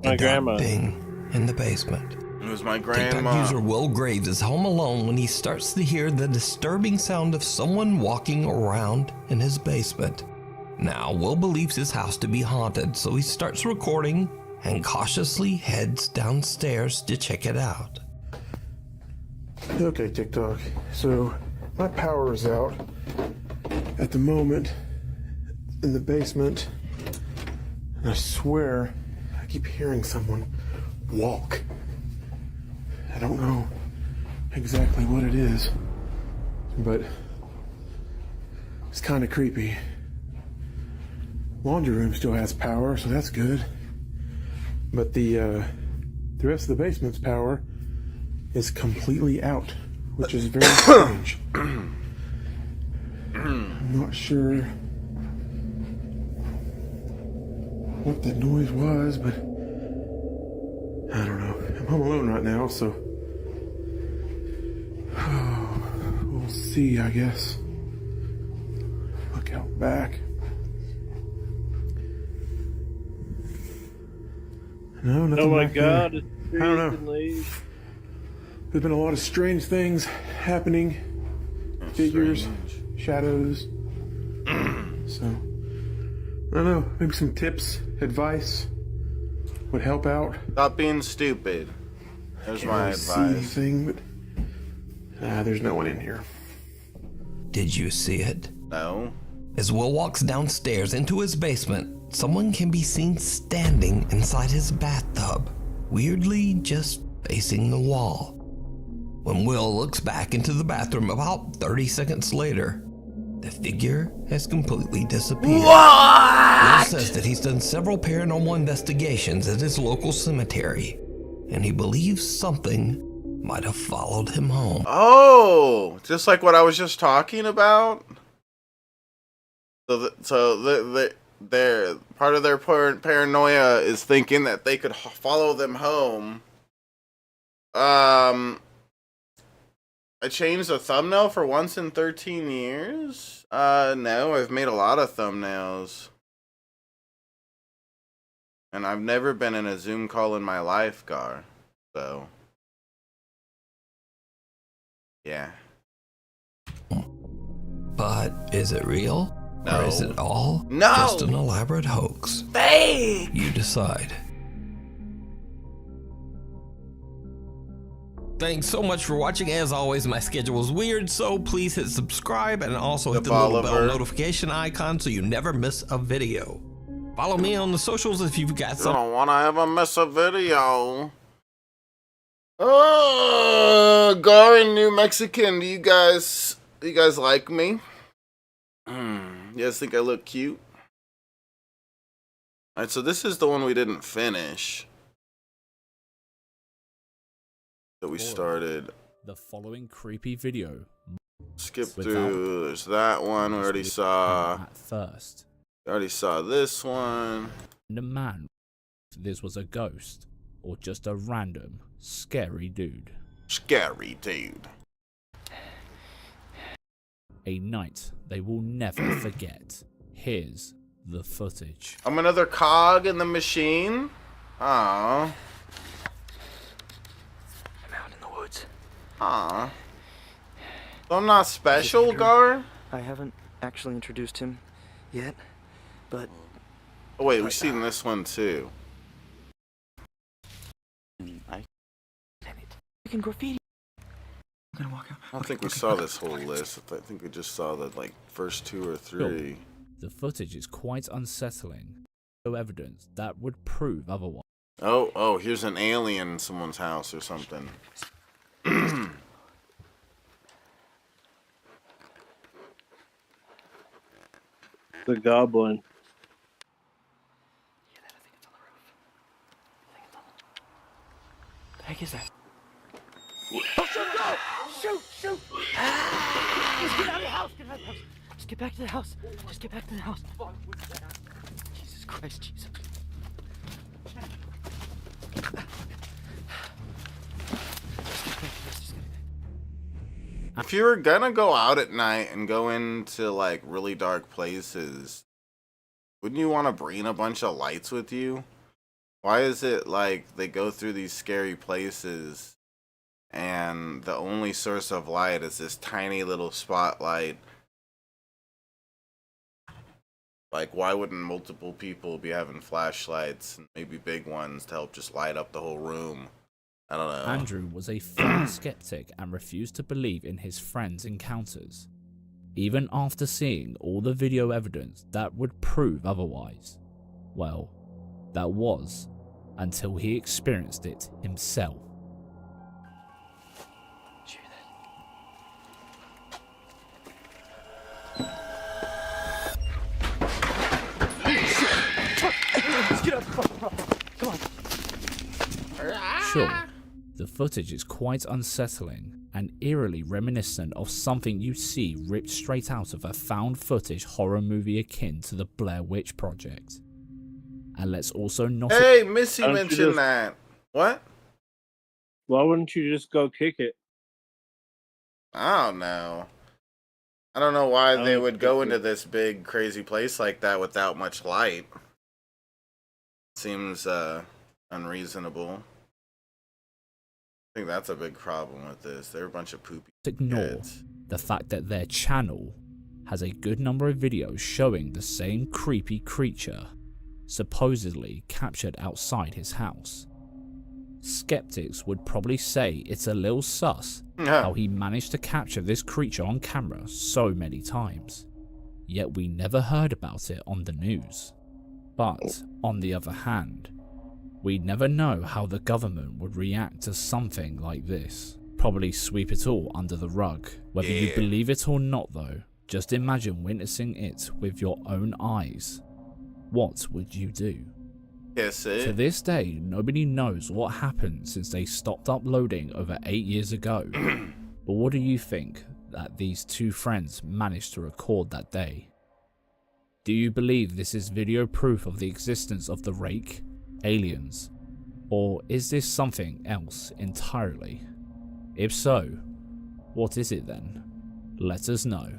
My grandma. Thing in the basement. It was my TikTok grandma. user Will Graves is home alone when he starts to hear the disturbing sound of someone walking around in his basement. Now, Will believes his house to be haunted, so he starts recording and cautiously heads downstairs to check it out. Okay, TikTok. So, my power is out at the moment in the basement, and I swear I keep hearing someone walk. I don't know exactly what it is, but it's kind of creepy. Laundry room still has power, so that's good. But the rest of the basement's power is completely out, which is very strange. I'm not sure what the noise was, but I don't know. I'm home alone right now, so we'll see, I guess. Look out back. No, nothing. Oh my back there. God! It's I don't know. freezing. There's been a lot of strange things happening. Figures, shadows. So, I don't know. Maybe some tips, advice would help out. Stop being stupid. There's Can't my really see advice. anything, but there's no one in here. Did you see it? No. As Will walks downstairs into his basement, someone can be seen standing inside his bathtub, weirdly just facing the wall. When Will looks back into the bathroom about 30 seconds later, the figure has completely disappeared. What? Will says that he's done several paranormal investigations at his local cemetery, and he believes something might have followed him home. Oh, just like what I was just talking about. So their part of their paranoia is thinking that they could follow them home. I changed the thumbnail for once in 13 years. No, I've made a lot of thumbnails. And I've never been in a Zoom call in my life, Gar. So, yeah. But is it real? No. Or is it all No. just an elaborate hoax? Fake! You decide. Thanks so much for watching. As always, my schedule is weird, so please hit subscribe and also hit the little bell notification icon so you never miss a video. Follow me on the socials if you've got I some. don't want to ever miss a video. Gary, New Mexican, do you guys like me? You guys think I look cute? Alright, so this is the one we didn't finish. That we started. The following creepy video. Skip through. There's that one we already saw. At first. We already saw this one. And a man. This was a ghost. Or just a random, scary dude. Scary dude. A night they will never forget. Here's the footage. I'm another cog in the machine. Aww. I'm out in the woods. Aww. So I'm not special, Gar? I haven't actually introduced him yet, but... Oh wait, we've seen this one too. You can graffiti. I'm gonna walk out. I don't think we saw this whole list. I think we just saw the first 2 or 3. The footage is quite unsettling. No evidence that would prove otherwise. Oh, here's an alien in someone's house or something. The goblin. The heck is that? Oh, shoot, no! Shoot! Just get out of the house! Get out of the house! Just get back to the house. Just get back to the house. Jesus Christ, Jesus. If you were gonna go out at night and go into like really dark places, wouldn't you want to bring a bunch of lights with you? Why is it like they go through these scary places and the only source of light is this tiny little spotlight? Like, why wouldn't multiple people be having flashlights and maybe big ones to help just light up the whole room? I don't know. Andrew was a firm skeptic and refused to believe in his friend's encounters, even after seeing all the video evidence that would prove otherwise. Well, that was until he experienced it himself. Sure, the footage is quite unsettling and eerily reminiscent of something you'd see ripped straight out of a found footage horror movie akin to the Blair Witch Project. And let's also not... Hey, Missy mentioned that. What? Why wouldn't you just go kick it? I don't know. I don't know why they would go into this big, crazy place like that without much light. Seems unreasonable. I think that's a big problem with this. They're a bunch of poopy ignore kids. The fact that their channel has a good number of videos showing the same creepy creature supposedly captured outside his house. Skeptics would probably say it's a little sus how he managed to capture this creature on camera so many times, yet we never heard about it on the news. But on the other hand, we never know how the government would react to something like this. Probably sweep it all under the rug. Whether you believe it or not though, just imagine witnessing it with your own eyes. What would you do? Yes, To this day, nobody knows what happened since they stopped uploading over 8 years ago. But what do you think that these two friends managed to record that day? Do you believe this is video proof of the existence of the rake, aliens, or is this something else entirely? If so, what is it then? Let us know.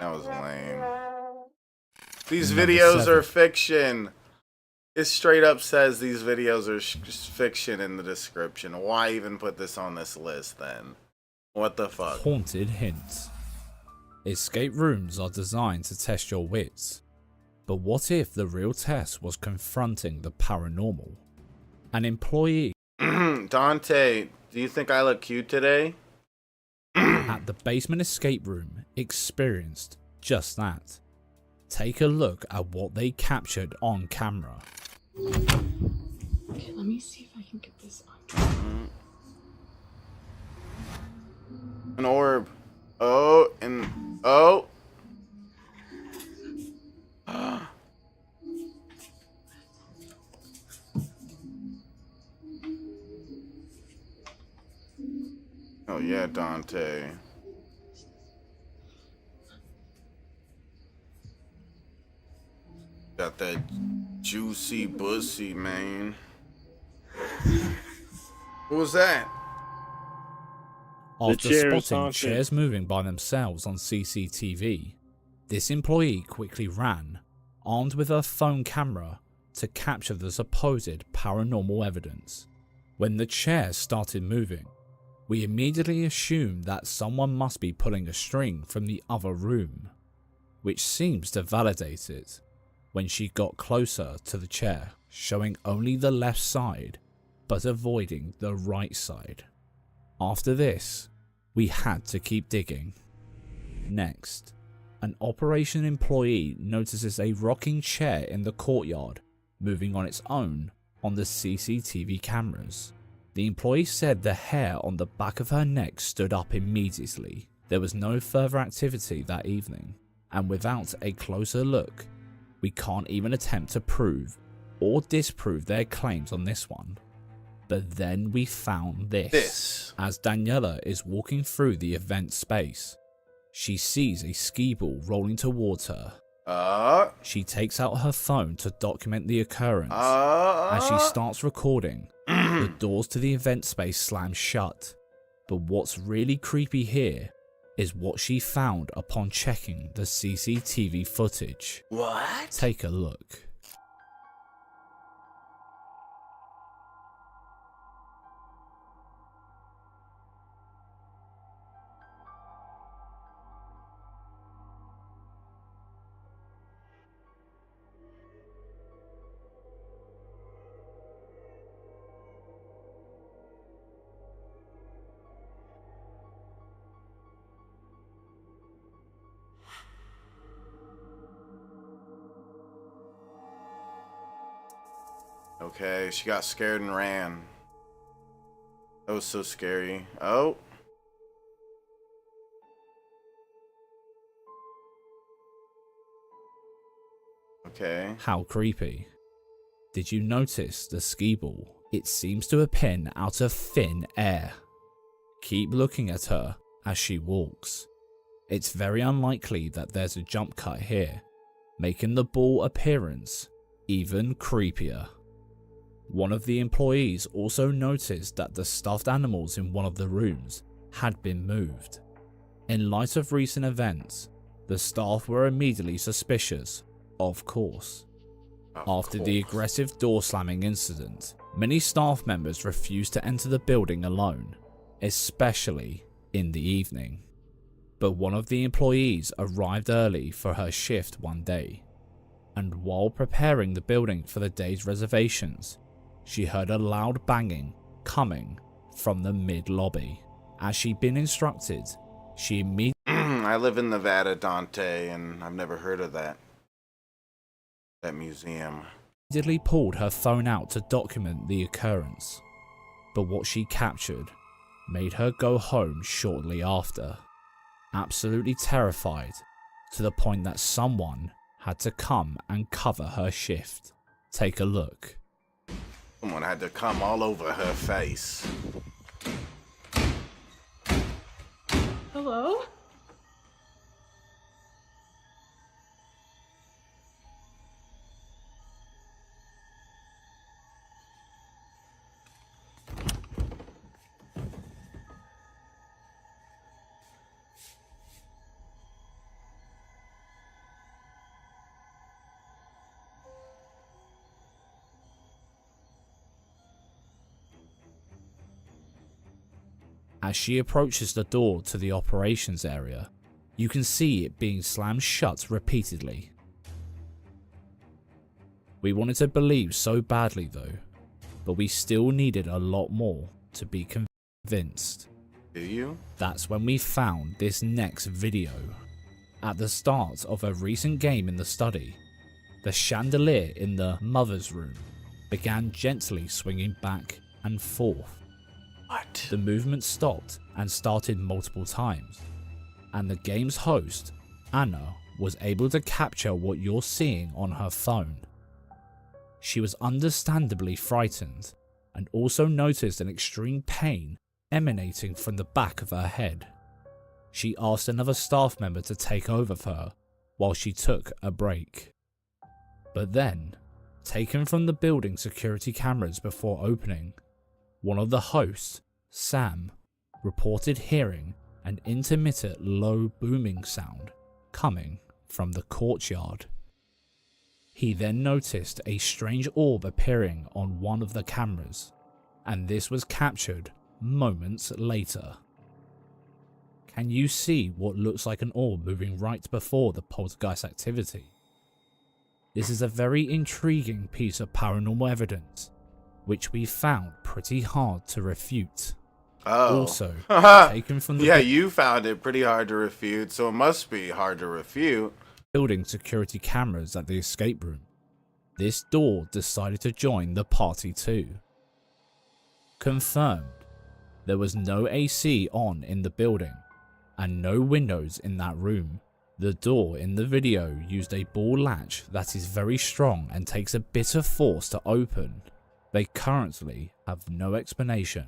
That was lame. These videos are fiction. It straight up says these videos are just fiction in the description. Why even put this on this list then? What the fuck? Haunted hints. Escape rooms are designed to test your wits. But what if the real test was confronting the paranormal? An employee Dante, do you think I look cute today? at the basement escape room experienced just that. Take a look at what they captured on camera. Okay, let me see if I can get this on. An orb. Oh, and oh. Oh yeah, Dante. Got that juicy pussy, man. What was that? After spotting chairs moving by themselves on CCTV, this employee quickly ran, armed with a phone camera, to capture the supposed paranormal evidence. When the chairs started moving, we immediately assumed that someone must be pulling a string from the other room, which seems to validate it when she got closer to the chair, showing only the left side, but avoiding the right side. After this, we had to keep digging. Next, an operation employee notices a rocking chair in the courtyard moving on its own on the CCTV cameras. The employee said the hair on the back of her neck stood up immediately. There was no further activity that evening, and without a closer look, we can't even attempt to prove or disprove their claims on this one. But then we found this. As Daniela is walking through the event space, she sees a ski ball rolling towards her. She takes out her phone to document the occurrence. As she starts recording, the doors to the event space slam shut. But what's really creepy here is what she found upon checking the CCTV footage. What? Take a look. Okay, she got scared and ran. That was so scary. Oh. Okay. How creepy. Did you notice the ski ball? It seems to appear out of thin air. Keep looking at her as she walks. It's very unlikely that there's a jump cut here, making the ball appearance even creepier. One of the employees also noticed that the stuffed animals in one of the rooms had been moved. In light of recent events, the staff were immediately suspicious, of course. After the aggressive door slamming incident, many staff members refused to enter the building alone, especially in the evening. But one of the employees arrived early for her shift one day, and while preparing the building for the day's reservations, she heard a loud banging coming from the mid-lobby. As she'd been instructed, she immediately I live in Nevada, Dante, and I've never heard of that museum. pulled her phone out to document the occurrence. But what she captured made her go home shortly after, absolutely terrified to the point that someone had to come and cover her shift. Take a look. Someone had to come all over her face. Hello? As she approaches the door to the operations area, you can see it being slammed shut repeatedly. We wanted to believe so badly though, but we still needed a lot more to be convinced. Do you? That's when we found this next video. At the start of a recent game in the study, the chandelier in the mother's room began gently swinging back and forth. What? The movement stopped and started multiple times, and the game's host, Anna, was able to capture what you're seeing on her phone. She was understandably frightened and also noticed an extreme pain emanating from the back of her head. She asked another staff member to take over for her while she took a break. But then, taken from the building security cameras before opening, one of the hosts, Sam, reported hearing an intermittent low booming sound coming from the courtyard. He then noticed a strange orb appearing on one of the cameras, and this was captured moments later. Can you see what looks like an orb moving right before the poltergeist activity? This is a very intriguing piece of paranormal evidence, which we found pretty hard to refute. Oh. Also, taken from the yeah, you found it pretty hard to refute, so it must be hard to refute. Building security cameras at the escape room, this door decided to join the party too. Confirmed, there was no AC on in the building, and no windows in that room. The door in the video used a ball latch that is very strong and takes a bit of force to open. They currently have no explanation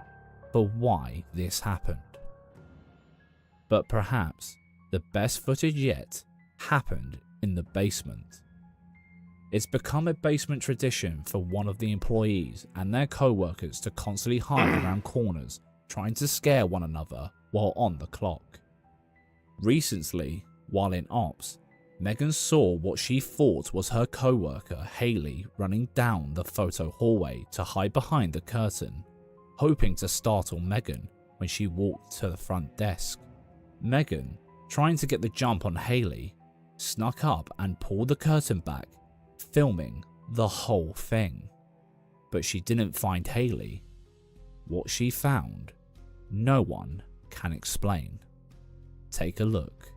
for why this happened. But perhaps the best footage yet happened in the basement. It's become a basement tradition for one of the employees and their co-workers to constantly hide around corners, trying to scare one another while on the clock. Recently, while in ops, Megan saw what she thought was her co-worker Haley running down the photo hallway to hide behind the curtain, hoping to startle Megan when she walked to the front desk. Megan, trying to get the jump on Haley, snuck up and pulled the curtain back, filming the whole thing. But she didn't find Haley. What she found, no one can explain. Take a look.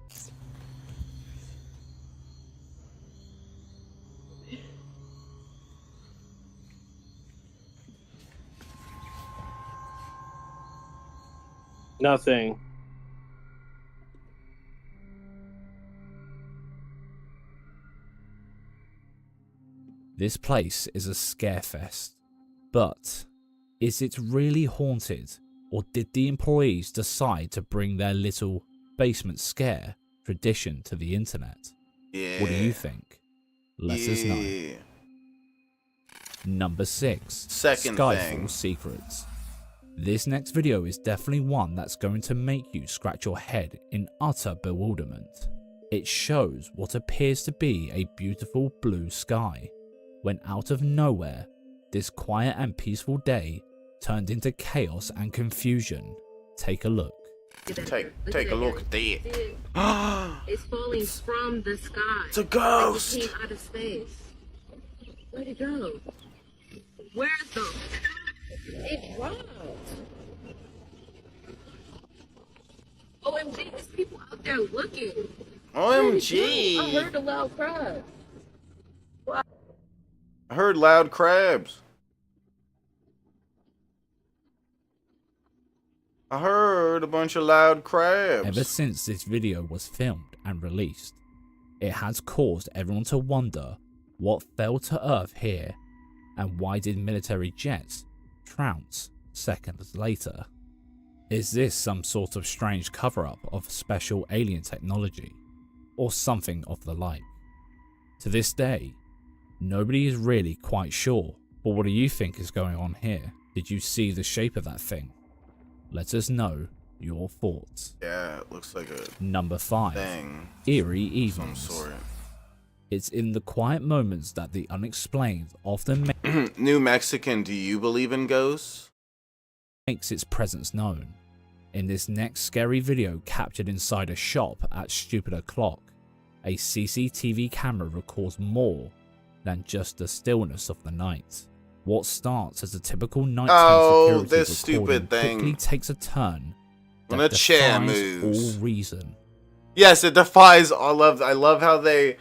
Nothing. This place is a scarefest, but is it really haunted, or did the employees decide to bring their little basement scare tradition to the internet? Yeah. What do you think? Let us know. Number 6. Second Skyfall thing. Secrets. This next video is definitely one that's going to make you scratch your head in utter bewilderment. It shows what appears to be a beautiful blue sky, when out of nowhere, this quiet and peaceful day turned into chaos and confusion. Take a look. Take a look at that. It's falling from the sky. It's a ghost. It came out of space. Where'd it go? Where's the... It dropped. OMG, there's people out there looking. OMG. I heard a loud cry. I heard loud crabs. I heard a bunch of loud crabs. Ever since this video was filmed and released, it has caused everyone to wonder what fell to earth here, and why did military jets trounce seconds later? Is this some sort of strange cover-up of special alien technology, or something of the like? To this day, nobody is really quite sure, but what do you think is going on here? Did you see the shape of that thing? Let us know your thoughts. Yeah, it looks like a Number 5. thing. Eerie evenings. Some sort. It's in the quiet moments that the unexplained often New Mexican, do you believe in ghosts? makes its presence known. In this next scary video captured inside a shop at Stupid O'Clock, a CCTV camera records more than just the stillness of the night. What starts as a typical nighttime security this recording stupid thing. quickly takes a turn When that a chair defies moves. all reason. Yes, it defies. I love how they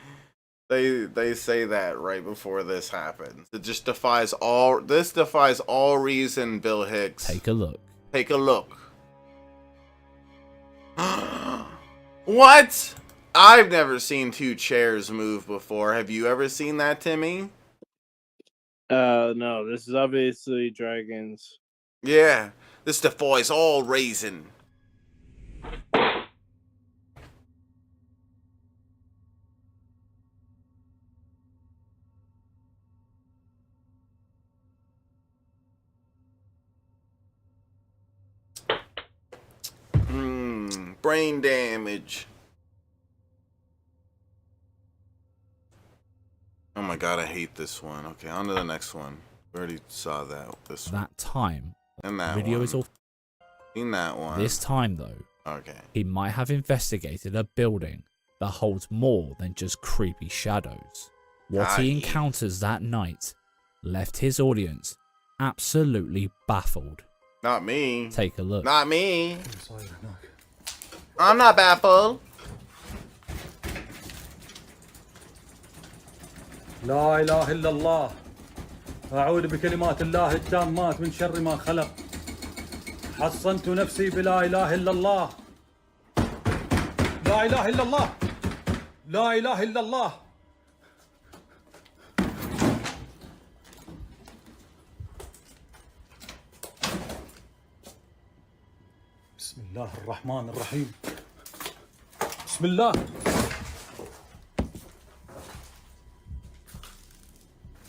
say that right before this happens. It just defies all. This defies all reason. Bill Hicks. Take a look. Take a look. What? I've never seen two chairs move before. Have you ever seen that, Timmy? No, this is obviously dragons. Yeah, this defies all reason. Brain damage. Oh my god, I hate this one. Okay, on to the next one. We already saw that. This one. That time, And that video one. is all. Seen that one. This time though, Okay. he might have investigated a building that holds more than just creepy shadows. What he encounters that night left his audience absolutely baffled. Not me. Take a look. Not me. I'm not baffled. لا إله إلا الله أعوذ بكلمات الله التامات من شر ما خلق حصنت نفسي بلا إله إلا الله لا إله إلا الله لا إله إلا الله بسم الله الرحمن الرحيم. بسم الله.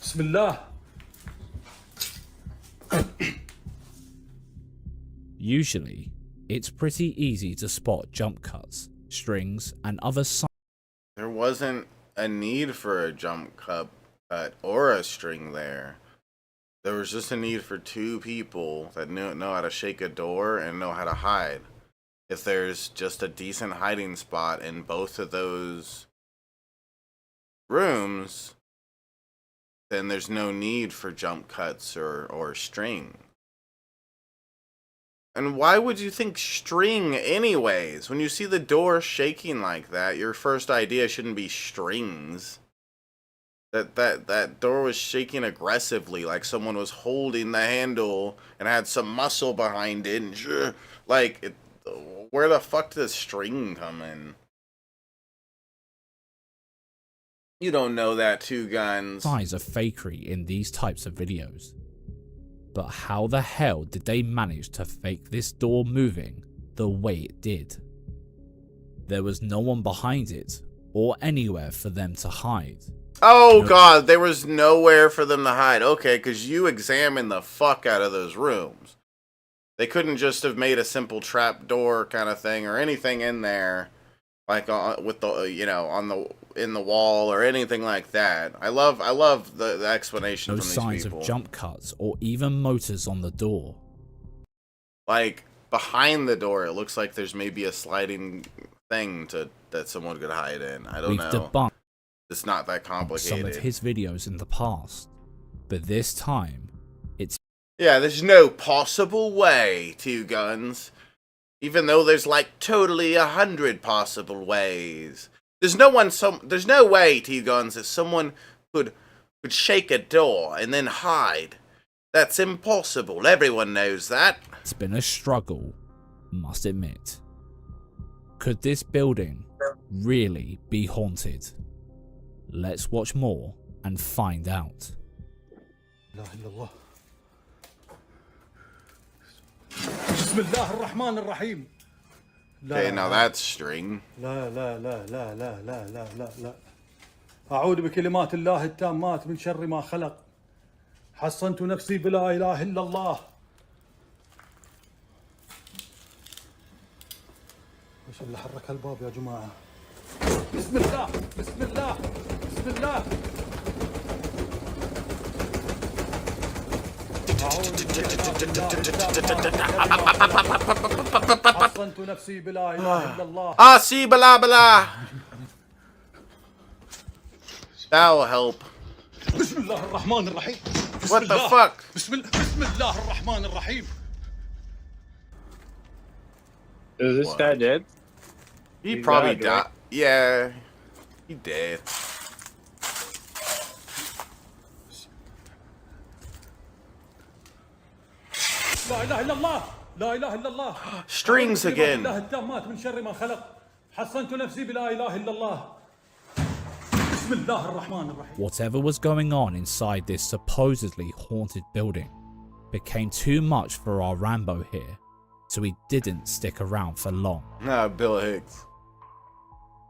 بسم الله. Usually, it's pretty easy to spot jump cuts, strings, and other signs. There wasn't a need for a jump cut or a string there. There was just a need for two people that know how to shake a door and know how to hide. If there's just a decent hiding spot in both of those rooms, then there's no need for jump cuts or string. And why would you think string anyways? When you see the door shaking like that, your first idea shouldn't be strings. That door was shaking aggressively, like someone was holding the handle and had some muscle behind it. And where the fuck did the string come in? You don't know that, Two Guns. Signs of fakery in these types of videos. But how the hell did they manage to fake this door moving the way it did? There was no one behind it or anywhere for them to hide. Oh god, there was nowhere for them to hide. Okay, because you examined the fuck out of those rooms. They couldn't just have made a simple trap door kind of thing or anything in there, like with the in the wall or anything like that. I love the explanation No from these signs people. of jump cuts or even motors on the door. Like behind the door, it looks like there's maybe a sliding thing that someone could hide in. I don't We've know. debunked It's not that complicated. some of his videos in the past, but this time, it's... Yeah, there's no possible way, Two Guns. Even though there's like totally 100 possible ways. There's no way, Two Guns, that someone could shake a door and then hide. That's impossible. Everyone knows that. It's been a struggle, must admit. Could this building really be haunted? Let's watch more and find out. بسم الله الرحمن الرحيم. Okay, now that's string. لا لا لا لا لا لا لا لا لا. أعوذ بكلمات الله التامات من شر ما خلق. حصنت نفسي بلا إله إلا الله. ايش اللي حرك هالباب يا جماعة؟ بسم الله بسم الله بسم الله. حصنت نفسي بلا إله إلا الله. Ah, see, blah, blah. That'll help. بسم الله الرحمن الرحيم. What the fuck? بسم الله الرحمن الرحيم. Is this guy dead? He He's probably died, died. right? Yeah, he dead. لا إله إلا الله لا إله إلا الله. Strings again. الله التامات من شر ما خلق. حصنت نفسي بلا إله إلا الله. بسم الله الرحمن الرحيم. Whatever was going on inside this supposedly haunted building became too much for our Rambo here, so he didn't stick around for long. Nah, Bill Hicks.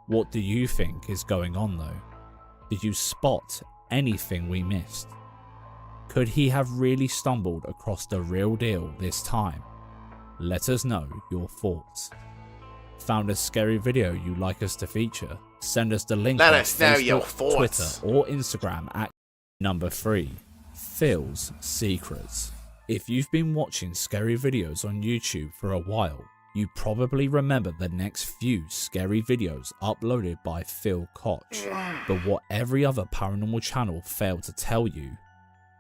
What do you think is going on though? Did you spot anything we missed? Could he have really stumbled across the real deal this time? Let us know your thoughts. Found a scary video you'd like us to feature? Send us the link Let on us know your Facebook, Twitter thoughts. or Instagram at number 3, Phil's Secrets. If you've been watching scary videos on YouTube for a while, you probably remember the next few scary videos uploaded by Phil Koch. But what every other paranormal channel failed to tell you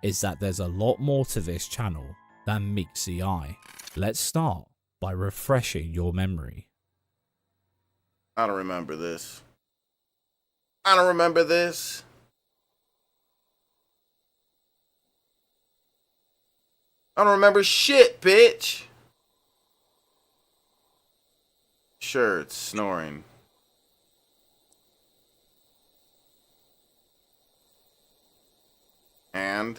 is that there's a lot more to this channel than meets the eye. Let's start by refreshing your memory. I don't remember this. I don't remember this. I don't remember shit, bitch. Sure, it's snoring. And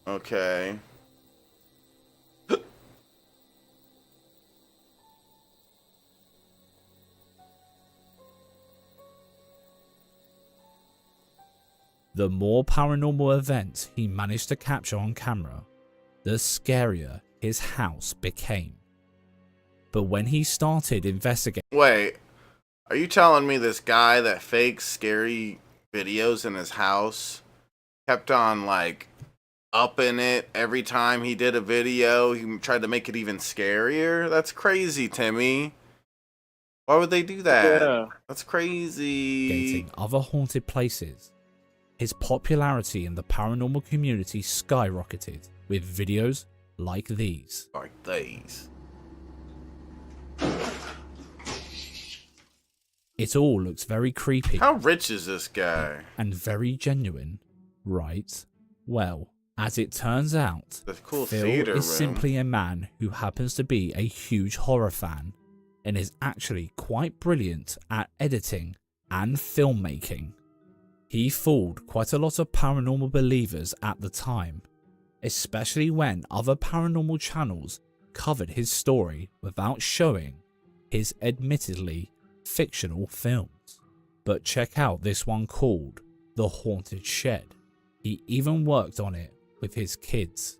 Okay. The more paranormal events he managed to capture on camera, the scarier his house became. But when he started investigating... Wait, are you telling me this guy that fakes scary videos in his house kept on, like, upping it every time he did a video? He tried to make it even scarier? That's crazy, Timmy. Why would they do that? Yeah. That's crazy. Other haunted places, his popularity in the paranormal community skyrocketed with videos like these. It all looks very creepy. How rich is this guy? And very genuine, right? Well, as it turns out, Cool Phil theater is room. simply a man who happens to be a huge horror fan and is actually quite brilliant at editing and filmmaking. He fooled quite a lot of paranormal believers at the time, especially when other paranormal channels covered his story without showing his admittedly fictional films. But check out this one called The Haunted Shed. He even worked on it with his kids.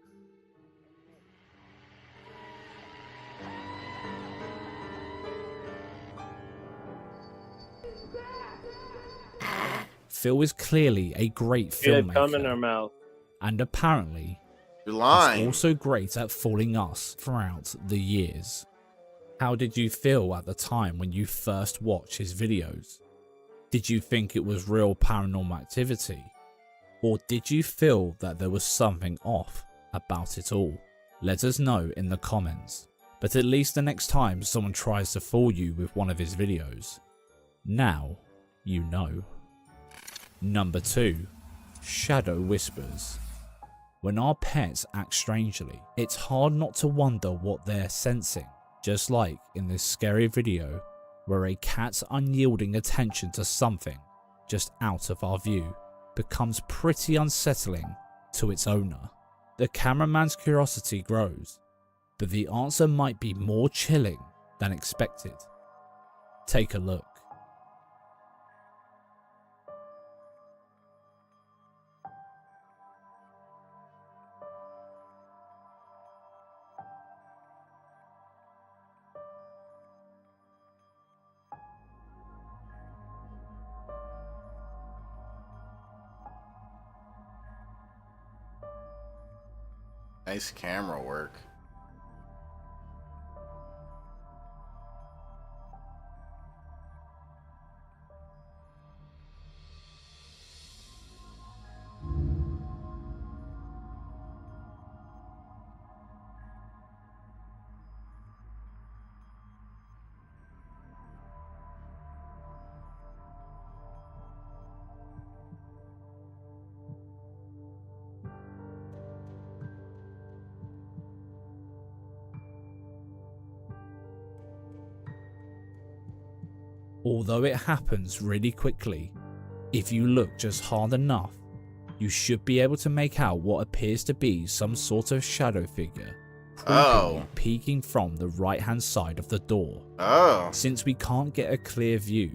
Phil is clearly a great filmmaker. Come in our mouth. And apparently, You're lying. he's also great at fooling us throughout the years. How did you feel at the time when you first watched his videos? Did you think it was real paranormal activity? Or did you feel that there was something off about it all? Let us know in the comments. But at least the next time someone tries to fool you with one of his videos, now you know. Number 2. Shadow Whispers. When our pets act strangely, it's hard not to wonder what they're sensing. Just like in this scary video where a cat's unyielding attention to something just out of our view becomes pretty unsettling to its owner. The cameraman's curiosity grows, but the answer might be more chilling than expected. Take a look. Nice camera work. Although it happens really quickly, if you look just hard enough, you should be able to make out what appears to be some sort of shadow figure creepily peeking from the right hand side of the door. Since we can't get a clear view,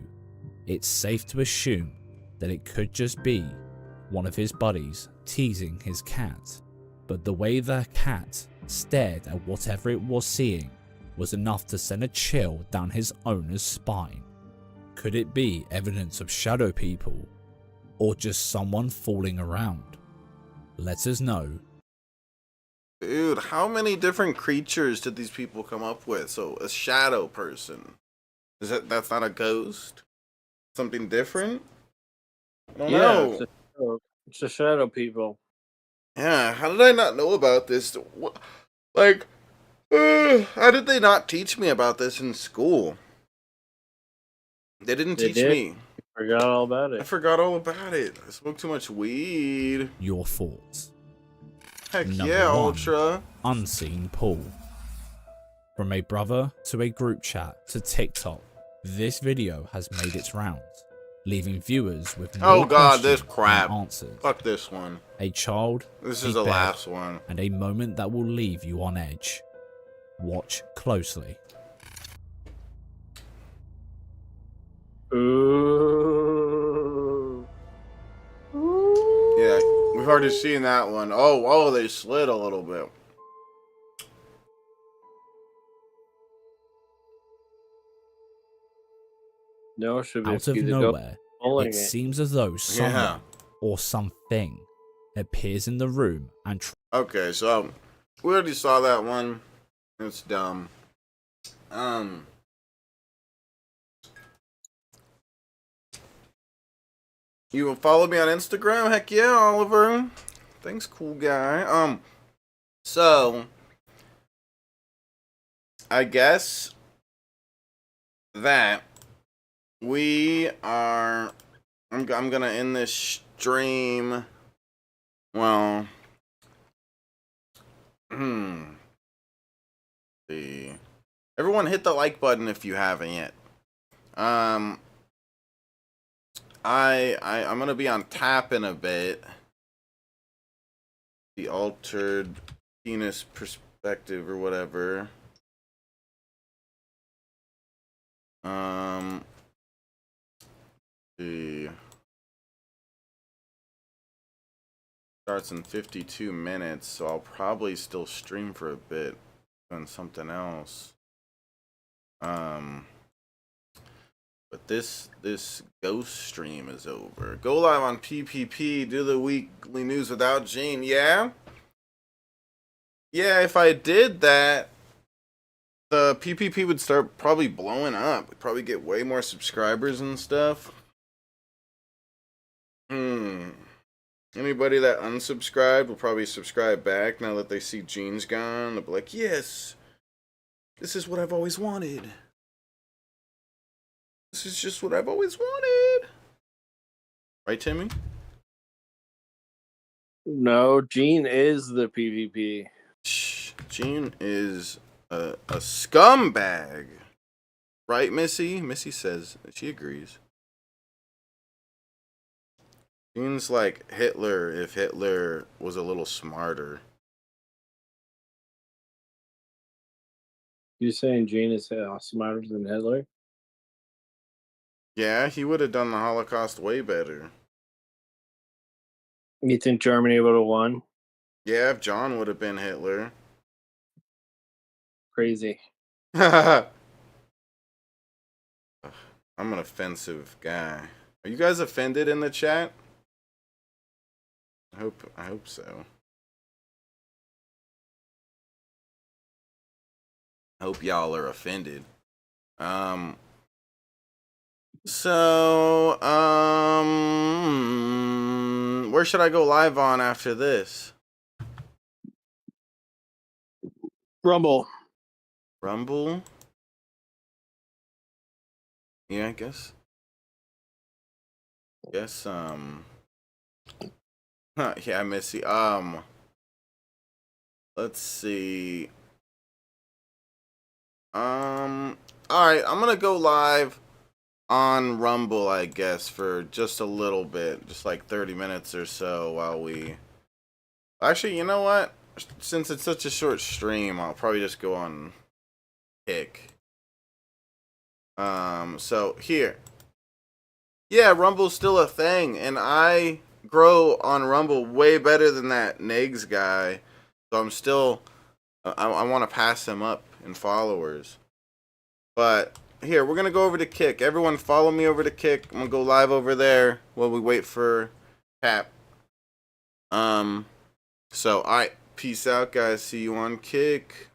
it's safe to assume that it could just be one of his buddies teasing his cat. But the way the cat stared at whatever it was seeing was enough to send a chill down his owner's spine. Could it be evidence of shadow people, or just someone fooling around? Let us know. Dude, how many different creatures did these people come up with? So, a shadow person. That's not a ghost? Something different? I don't know. It's the shadow people. Yeah, how did I not know about this? Like, how did they not teach me about this in school? They didn't teach me. I forgot all about it. I forgot all about it. I smoked too much weed. Your thoughts. Heck Number yeah, 1, Ultra. Unseen Pool. From a brother to a group chat to TikTok, this video has made its rounds, leaving viewers with Oh more god, this questions crap. than answers. Fuck this one. A child, This a is the bed, last one. and a moment that will leave you on edge. Watch closely. Ooh. Yeah, we've already seen that one. Oh, they slid a little bit. No, should be Out of nowhere, it seems as though someone or something appears in the room and Okay, so we already saw that one. It's dumb. You will follow me on Instagram? Heck yeah, Oliver. Thanks, cool guy. So I guess that we are. I'm gonna end this stream. Well, see. Everyone hit the like button if you haven't yet. I'm gonna be on tap in a bit. The altered penis perspective or whatever. See. Starts in 52 minutes, so I'll probably still stream for a bit doing something else. But this ghost stream is over. Go live on PPP, do the weekly news without Gene. Yeah? Yeah, if I did that, the PPP would start probably blowing up. We'd probably get way more subscribers and stuff. Anybody that unsubscribed will probably subscribe back now that they see Gene's gone. They'll be like, yes, this is what I've always wanted. This is just what I've always wanted. Right, Timmy? No, Gene is the PvP. Gene is a scumbag. Right, Missy? Missy says she agrees. Gene's like Hitler if Hitler was a little smarter. You saying Gene is smarter than Hitler? Yeah, he would have done the Holocaust way better. You think Germany would have won? Yeah, if John would have been Hitler. Crazy. I'm an offensive guy. Are you guys offended in the chat? I hope so. I hope y'all are offended. So, where should I go live on after this? Rumble. Rumble? Yeah, I guess. Yeah, Missy. Let's see. Alright, I'm gonna go live on Rumble, I guess, for just a little bit. Just like 30 minutes or so while we... Actually, you know what? Since it's such a short stream, I'll probably just go on Kick. So, here. Yeah, Rumble's still a thing, and I grow on Rumble way better than that Negs guy. So I'm still... I want to pass him up in followers. But here, we're going to go over to Kick. Everyone follow me over to Kick. I'm going to go live over there while we wait for Cap. So, alright. Peace out, guys. See you on Kick.